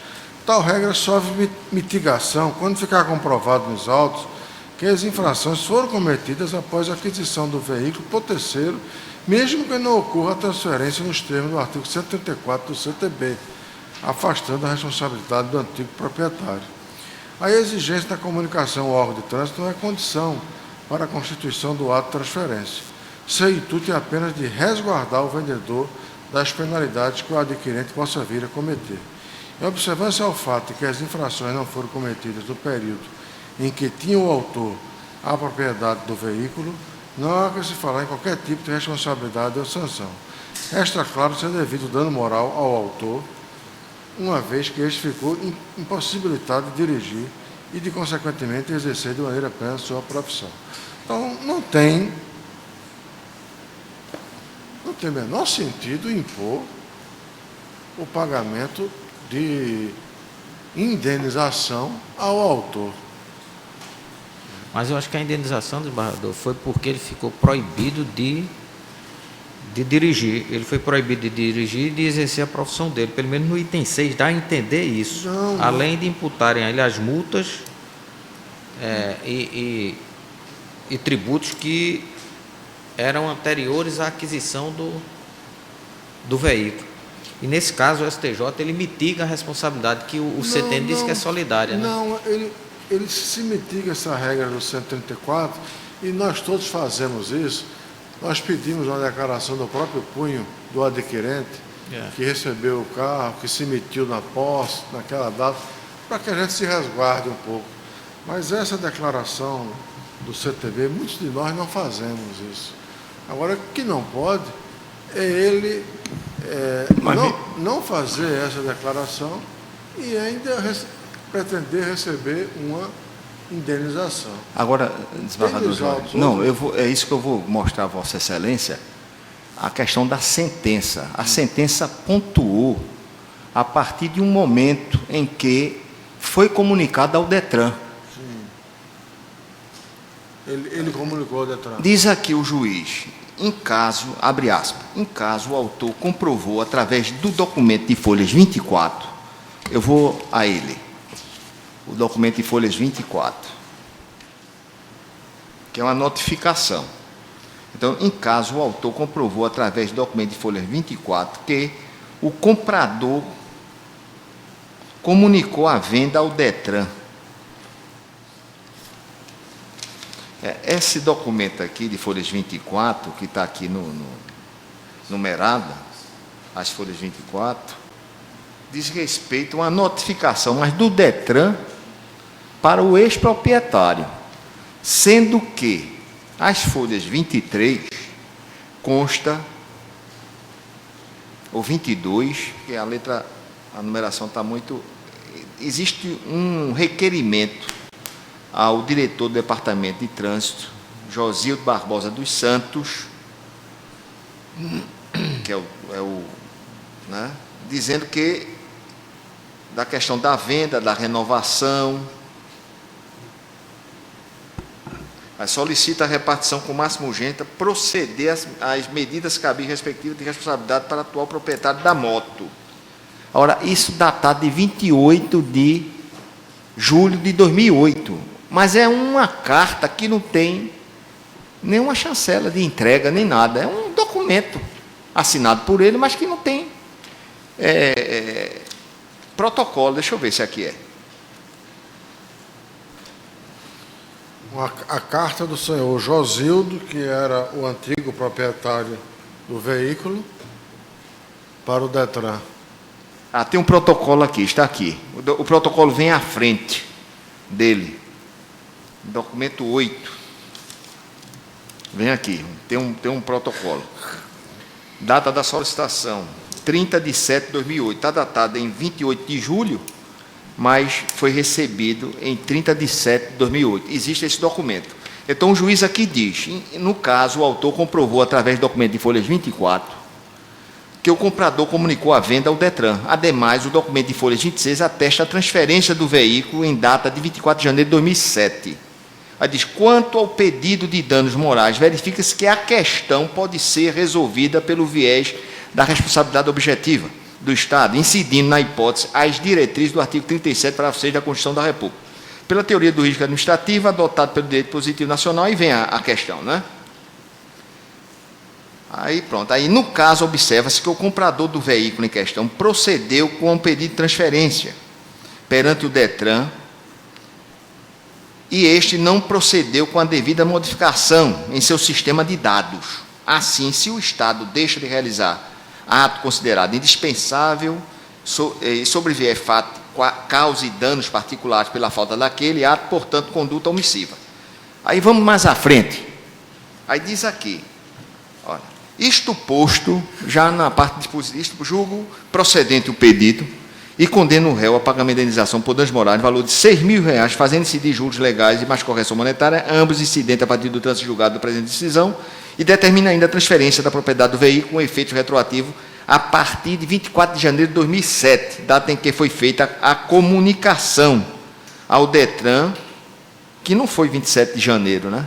Tal regra sofre mitigação quando ficar comprovado nos autos que as infrações foram cometidas após a aquisição do veículo por terceiro, mesmo que não ocorra a transferência nos termos do artigo 134 do CTB, afastando a responsabilidade do antigo proprietário. A exigência da comunicação ao órgão de trânsito não é condição para a constituição do ato de transferência. Seu intuito é apenas de resguardar o vendedor das penalidades que o adquirente possa vir a cometer. Em observância ao fato de que as infrações não foram cometidas no período em que tinha o autor a propriedade do veículo, não há que se falar em qualquer tipo de responsabilidade ou sanção. Resta claro ser devido dano moral ao autor, uma vez que este ficou impossibilitado de dirigir e de, consequentemente, exercer de maneira plena sua profissão. Então, não tem o menor sentido impor o pagamento de indenização ao autor.
Mas eu acho que a indenização, desembargador, foi porque ele ficou proibido de dirigir. Ele foi proibido de dirigir e de exercer a profissão dele. Pelo menos no item 6 dá a entender isso.
Não.
Além de imputarem a ele as multas e tributos que eram anteriores à aquisição do veículo. E nesse caso o STJ ele mitiga a responsabilidade que o CTN diz que é solidária.
Não, ele se mitiga essa regra do 134 e nós todos fazemos isso. Nós pedimos uma declaração do próprio punho do adquirente, que recebeu o carro, que se emitiu na posse, naquela data, para que a gente se resguarde um pouco. Mas essa declaração do CTB, muitos de nós não fazemos isso. Agora, o que não pode é ele não fazer essa declaração e ainda pretender receber uma indenização.
Agora, desembargador Jorge, é isso que eu vou mostrar a Vossa Excelência, a questão da sentença. A sentença pontuou a partir de um momento em que foi comunicado ao DETRAN.
Sim. Ele comunicou ao DETRAN.
Diz aqui o juiz, em caso, abre aspas, em caso o autor comprovou através do documento de folhas 24, eu vou a ele, o documento de folhas 24, que é uma notificação. Então, em caso o autor comprovou através do documento de folhas 24 que o comprador comunicou a venda ao DETRAN. Esse documento aqui de folhas 24, que está aqui numerada, as folhas 24, diz respeito a uma notificação, mas do DETRAN para o ex-proprietário, sendo que as folhas 23 consta, ou 22, que a numeração está muito... Existe um requerimento ao diretor do Departamento de Trânsito, Josildo Barbosa dos Santos, que né, dizendo que da questão da venda, da renovação, solicita a repartição com máxima urgência, proceder às medidas cabíveis respectivas de responsabilidade para o atual proprietário da moto. Ora, isso datado de 28 de julho de 2008, mas é uma carta que não tem nenhuma chancela de entrega, nem nada. É um documento assinado por ele, mas que não tem protocolo. Deixa eu ver se aqui é.
A carta do senhor Josildo, que era o antigo proprietário do veículo, para o DETRAN.
tem um protocolo aqui, está aqui. O protocolo vem à frente dele. Documento 8. Vem aqui, tem um protocolo. Data da solicitação, 30 de setembro de 2008. Está datado em 28 de julho, mas foi recebido em 30 de setembro de 2008. Existe esse documento. Então, o juiz aqui diz, no caso, o autor comprovou, através do documento de folhas 24, que o comprador comunicou a venda ao DETRAN. Ademais, o documento de folhas 26 atesta a transferência do veículo em data de 24 de janeiro de 2007. Aí diz, quanto ao pedido de danos morais, verifica-se que a questão pode ser resolvida pelo viés da responsabilidade objetiva do Estado, incidindo na hipótese as diretrizes do artigo 37, parágrafo 6 da Constituição da República. Pela teoria do risco administrativo, adotado pelo direito positivo nacional, aí vem a questão, né? Aí pronto, aí no caso observa-se que o comprador do veículo em questão procedeu com um pedido de transferência perante o DETRAN e este não procedeu com a devida modificação em seu sistema de dados. Assim, se o Estado deixa de realizar ato considerado indispensável e sobrevier fato, causa e danos particulares pela falta daquele ato, portanto, conduta omissiva. Aí vamos mais à frente. Aí diz aqui, olha, isto posto, já na parte dispositiva, julgo procedente o pedido e condeno o réu a pagamento de indenização por danos morais no valor de R$6.000, fazendo incidir juros legais e mais correção monetária, ambos incidentes a partir do trânsito julgado da presente decisão, e determina ainda a transferência da propriedade do veículo com efeito retroativo a partir de 24 de janeiro de 2007, data em que foi feita a comunicação ao DETRAN, que não foi 27 de janeiro, né?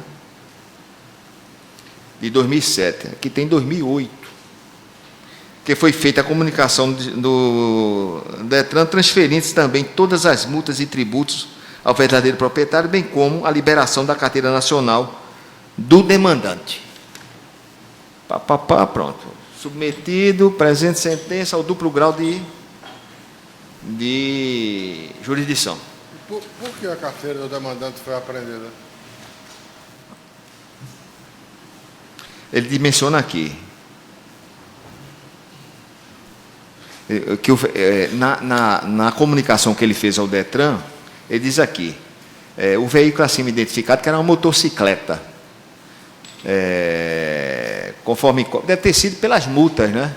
De 2007, aqui tem 2008, que foi feita a comunicação do DETRAN, transferindo-se também todas as multas e tributos ao verdadeiro proprietário, bem como a liberação da carteira nacional do demandante. Pronto. Submetido, presente sentença ao duplo grau de jurisdição.
Por que a carteira do demandante foi apreendida?
Ele dimensiona aqui que na comunicação que ele fez ao DETRAN, ele diz aqui, o veículo acima identificado, que era uma motocicleta, conforme deve ter sido pelas multas, né?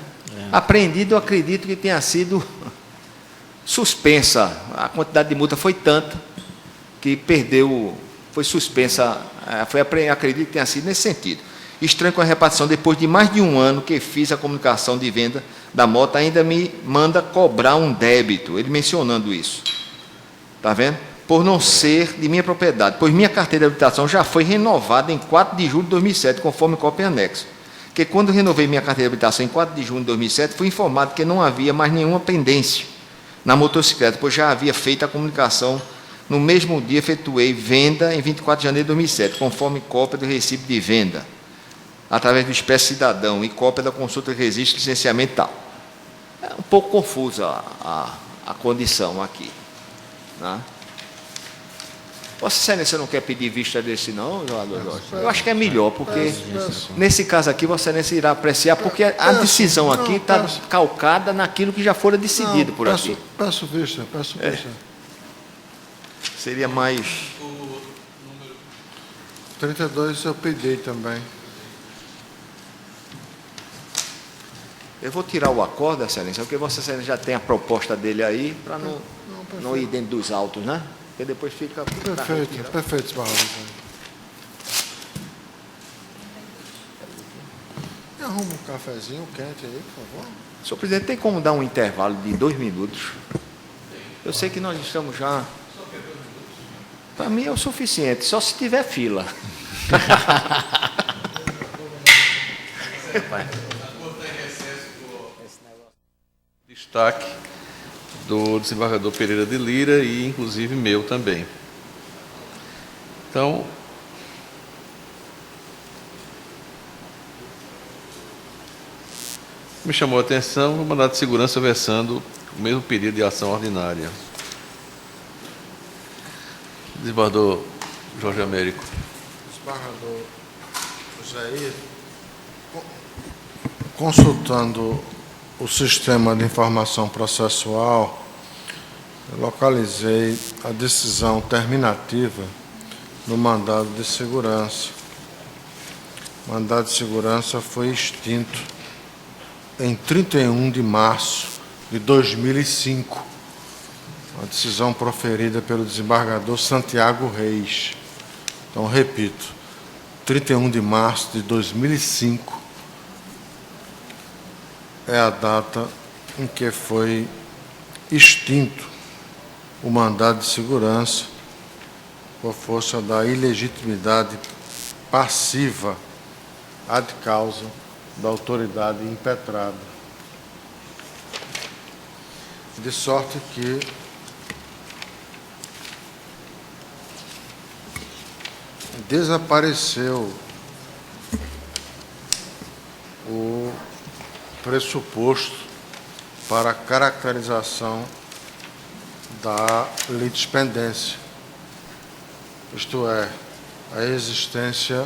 Apreendido, eu acredito que tenha sido suspensa. A quantidade de multa foi tanta que perdeu, foi suspensa, acredito que tenha sido nesse sentido. Estranho com a repartição, depois de mais de um ano que fiz a comunicação de venda da moto, ainda me manda cobrar um débito, ele mencionando isso. Está vendo? Por não ser de minha propriedade, pois minha carteira de habilitação já foi renovada em 4 de julho de 2007, conforme cópia anexo. Que quando renovei minha carteira de habilitação em 4 de junho de 2007, fui informado que não havia mais nenhuma pendência na motocicleta, pois já havia feito a comunicação. No mesmo dia, efetuei venda em 24 de janeiro de 2007, conforme cópia do recibo de venda, através do Expresso Cidadão e cópia da consulta de registro, licenciamento e tal. É um pouco confusa a condição aqui, né? Vossa Excelência não quer pedir vista desse, não, jogador Jorge? Eu acho que é melhor, porque nesse caso aqui, Vossa Excelência irá apreciar, porque a decisão aqui está calcada naquilo que já fora decidido por aqui.
Peço vista.
Seria mais...
32 eu pedi também.
Eu vou tirar o acordo, Excelência, porque Vossa Excelência já tem a proposta dele aí, para não ir dentro dos autos, né? Porque depois fica...
Perfeito, Barroso. Arruma um cafezinho quente aí, por favor.
Senhor presidente, tem como dar um intervalo de 2 minutos? Eu sei que nós estamos já... Para mim é o suficiente, só se tiver fila.
Destaque do desembargador Pereira de Lira e, inclusive, meu também. Então, me chamou a atenção o mandado de segurança versando o mesmo pedido de ação ordinária. Desembargador Jorge Américo.
Desembargador Jair, consultando o sistema de informação processual, eu localizei a decisão terminativa no mandado de segurança. O mandado de segurança foi extinto em 31 de março de 2005. Uma decisão proferida pelo desembargador Santiago Reis. Então, repito, 31 de março de 2005 é a data em que foi extinto o mandado de segurança por força da ilegitimidade passiva ad causa da autoridade impetrada. De sorte que desapareceu o pressuposto para a caracterização da litispendência, isto é, a existência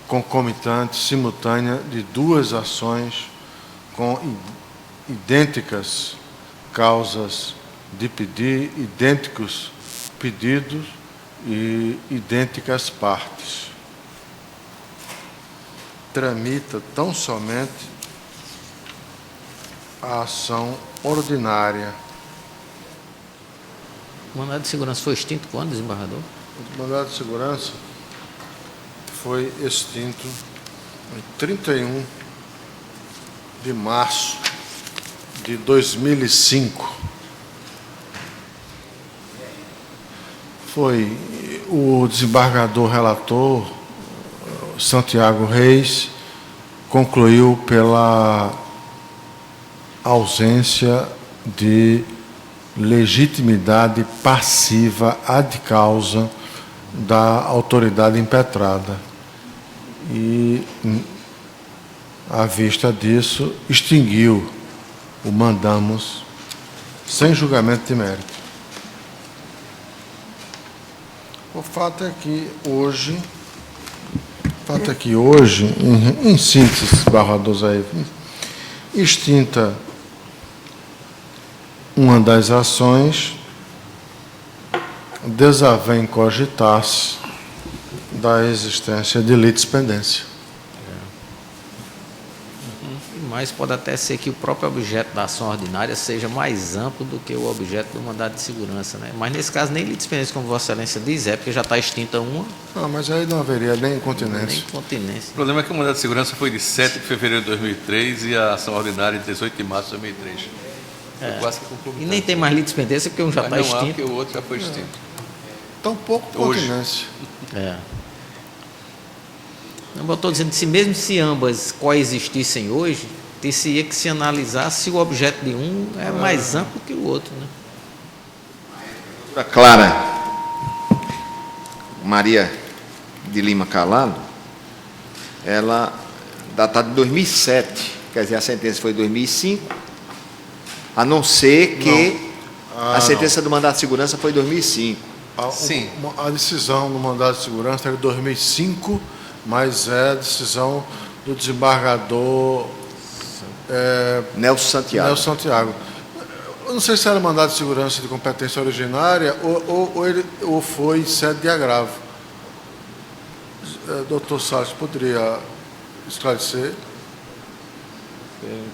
concomitante, simultânea, de duas ações com idênticas causas de pedir, idênticos pedidos e idênticas partes. Tramita tão somente a ação ordinária.
O mandado de segurança foi extinto quando, desembargador?
O mandado de segurança foi extinto em 31 de março de 2005. Foi o desembargador relator, Santiago Reis, concluiu pela ausência de legitimidade passiva ad causa da autoridade impetrada. E, à vista disso, extinguiu o mandamos sem julgamento de mérito. O fato é que hoje, em síntese, desembargador Zé, extinta uma das ações, desavém cogitar-se da existência de litispendência.
Mas pode até ser que o próprio objeto da ação ordinária seja mais amplo do que o objeto do mandado de segurança, né? Mas nesse caso nem litispendência, como Vossa Excelência diz, porque já está extinta uma.
Não, mas aí não haveria nem incontinência.
Nem continência.
O problema é que o mandado de segurança foi de 7 de fevereiro de 2003 e a ação ordinária de 18 de março de 2003. Foi quase que concomitante.
E nem tem mais litispendência porque um já está
Mas não há,
extinto.
porque o outro já foi extinto.
Tão pouco
Hoje.
continência.
Não, eu estou dizendo, mesmo se ambas coexistissem hoje, teria que se analisar se o objeto de um é mais amplo que o outro, né?
Clara Maria de Lima Calado, ela datada de 2007, quer dizer, a sentença foi em 2005, a não ser que a sentença do mandado de segurança foi em 2005.
Sim.
A decisão do mandado de segurança é de 2005, mas é a decisão do desembargador
Nelson Santiago.
Nelson Santiago. Eu não sei se era mandado de segurança de competência originária ou foi sede de agravo. Doutor Salles poderia esclarecer?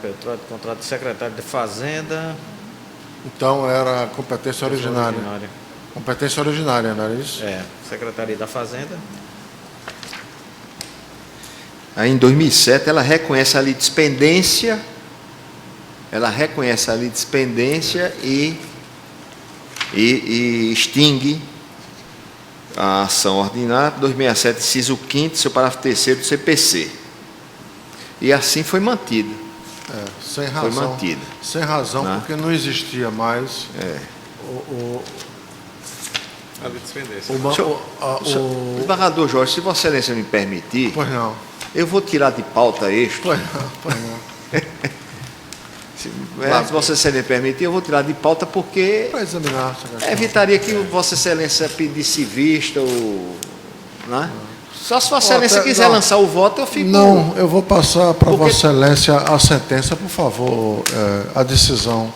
Petróleo, contrato de secretário de Fazenda.
Então era competência originária. Competência originária, não era isso?
Secretaria da Fazenda.
Aí, em 2007, ela reconhece a litispendência, e extingue a ação ordinária, 2007, inciso 5º, seu parágrafo 3º do CPC. E assim foi mantida.
Sem razão.
Foi mantida.
Sem razão,
Né?
porque não existia mais
A litispendência.
o
Desembargador Jorge, se Vossa Excelência me permitir,
Pois não.
eu vou tirar de pauta este.
Pois não.
Se Vossa Excelência me permitir, eu vou tirar de pauta porque
Para examinar essa questão.
evitaria que Vossa Excelência pedisse vista ou. Né? Só se Vossa Excelência quiser lançar o voto, eu fico...
Não, eu vou passar para
Porque-
Vossa Excelência a sentença, por favor, a decisão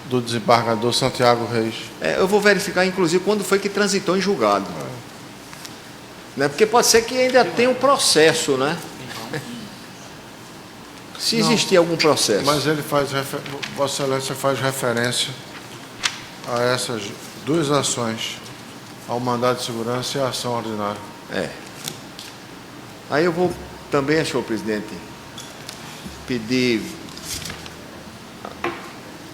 do desembargador Santiago Reis.
Eu vou verificar, inclusive, quando foi que transitou em julgado. Né? Porque pode ser que ainda tenha um processo, né? Se existir algum processo.
Mas ele Vossa Excelência faz referência a essas duas ações, ao mandado de segurança e à ação ordinária.
Aí eu vou também, senhor presidente, pedir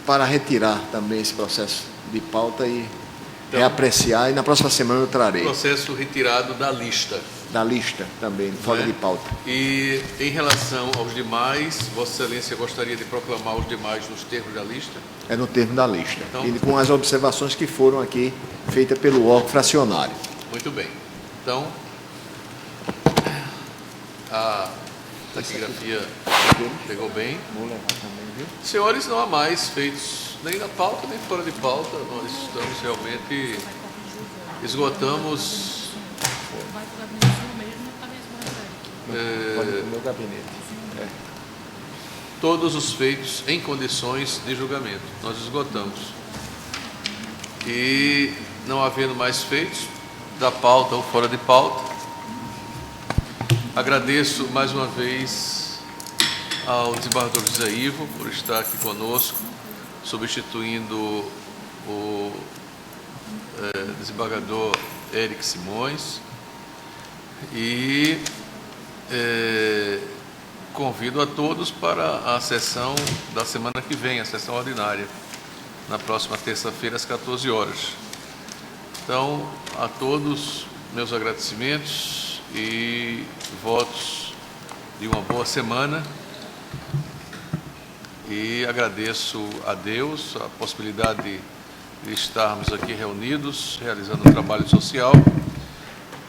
para retirar também esse processo de pauta e reapreciar, e na próxima semana eu trarei.
Processo retirado da lista.
Da lista também, fora
Né?
de pauta.
E em relação aos demais, Vossa Excelência gostaria de proclamar os demais nos termos da lista?
É no termo da lista.
Então-
E com as observações que foram aqui feitas pelo órgão fracionário.
Muito bem. Então, a taquigrafia pegou bem.
Vou levar também, viu?
Senhores, não há mais feitos nem na pauta, nem fora de pauta. Nós estamos realmente... Esgotamos
Vai para o gabinete mesmo, talvez mais
Pode ir no meu gabinete.
todos os feitos em condições de julgamento. Nós esgotamos. E não havendo mais feitos, da pauta ou fora de pauta, agradeço mais uma vez ao desembargador José Ivo por estar aqui conosco, substituindo o desembargador Éric Simões, e convido a todos para a sessão da semana que vem, a sessão ordinária, na próxima terça-feira, às 14 horas. Então, a todos, meus agradecimentos e votos de uma boa semana. E agradeço a Deus a possibilidade de estarmos aqui reunidos, realizando um trabalho social.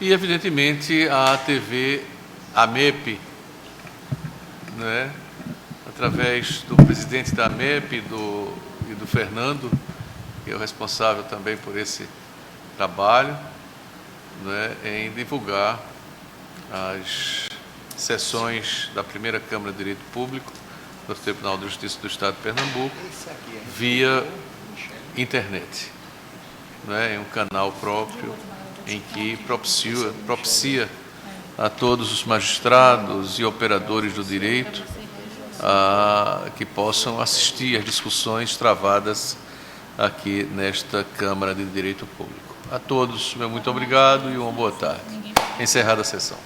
E, evidentemente, a TV AMEP, né, através do presidente da AMEP e do Fernando, que é o responsável também por esse trabalho, né, em divulgar as sessões da primeira Câmara de Direito Público do Tribunal de Justiça do Estado de Pernambuco via internet, né, em um canal próprio em que propicia a todos os magistrados e operadores do direito que possam assistir às discussões travadas aqui nesta Câmara de Direito Público. A todos, meu muito obrigado e uma boa tarde. Encerrada a sessão.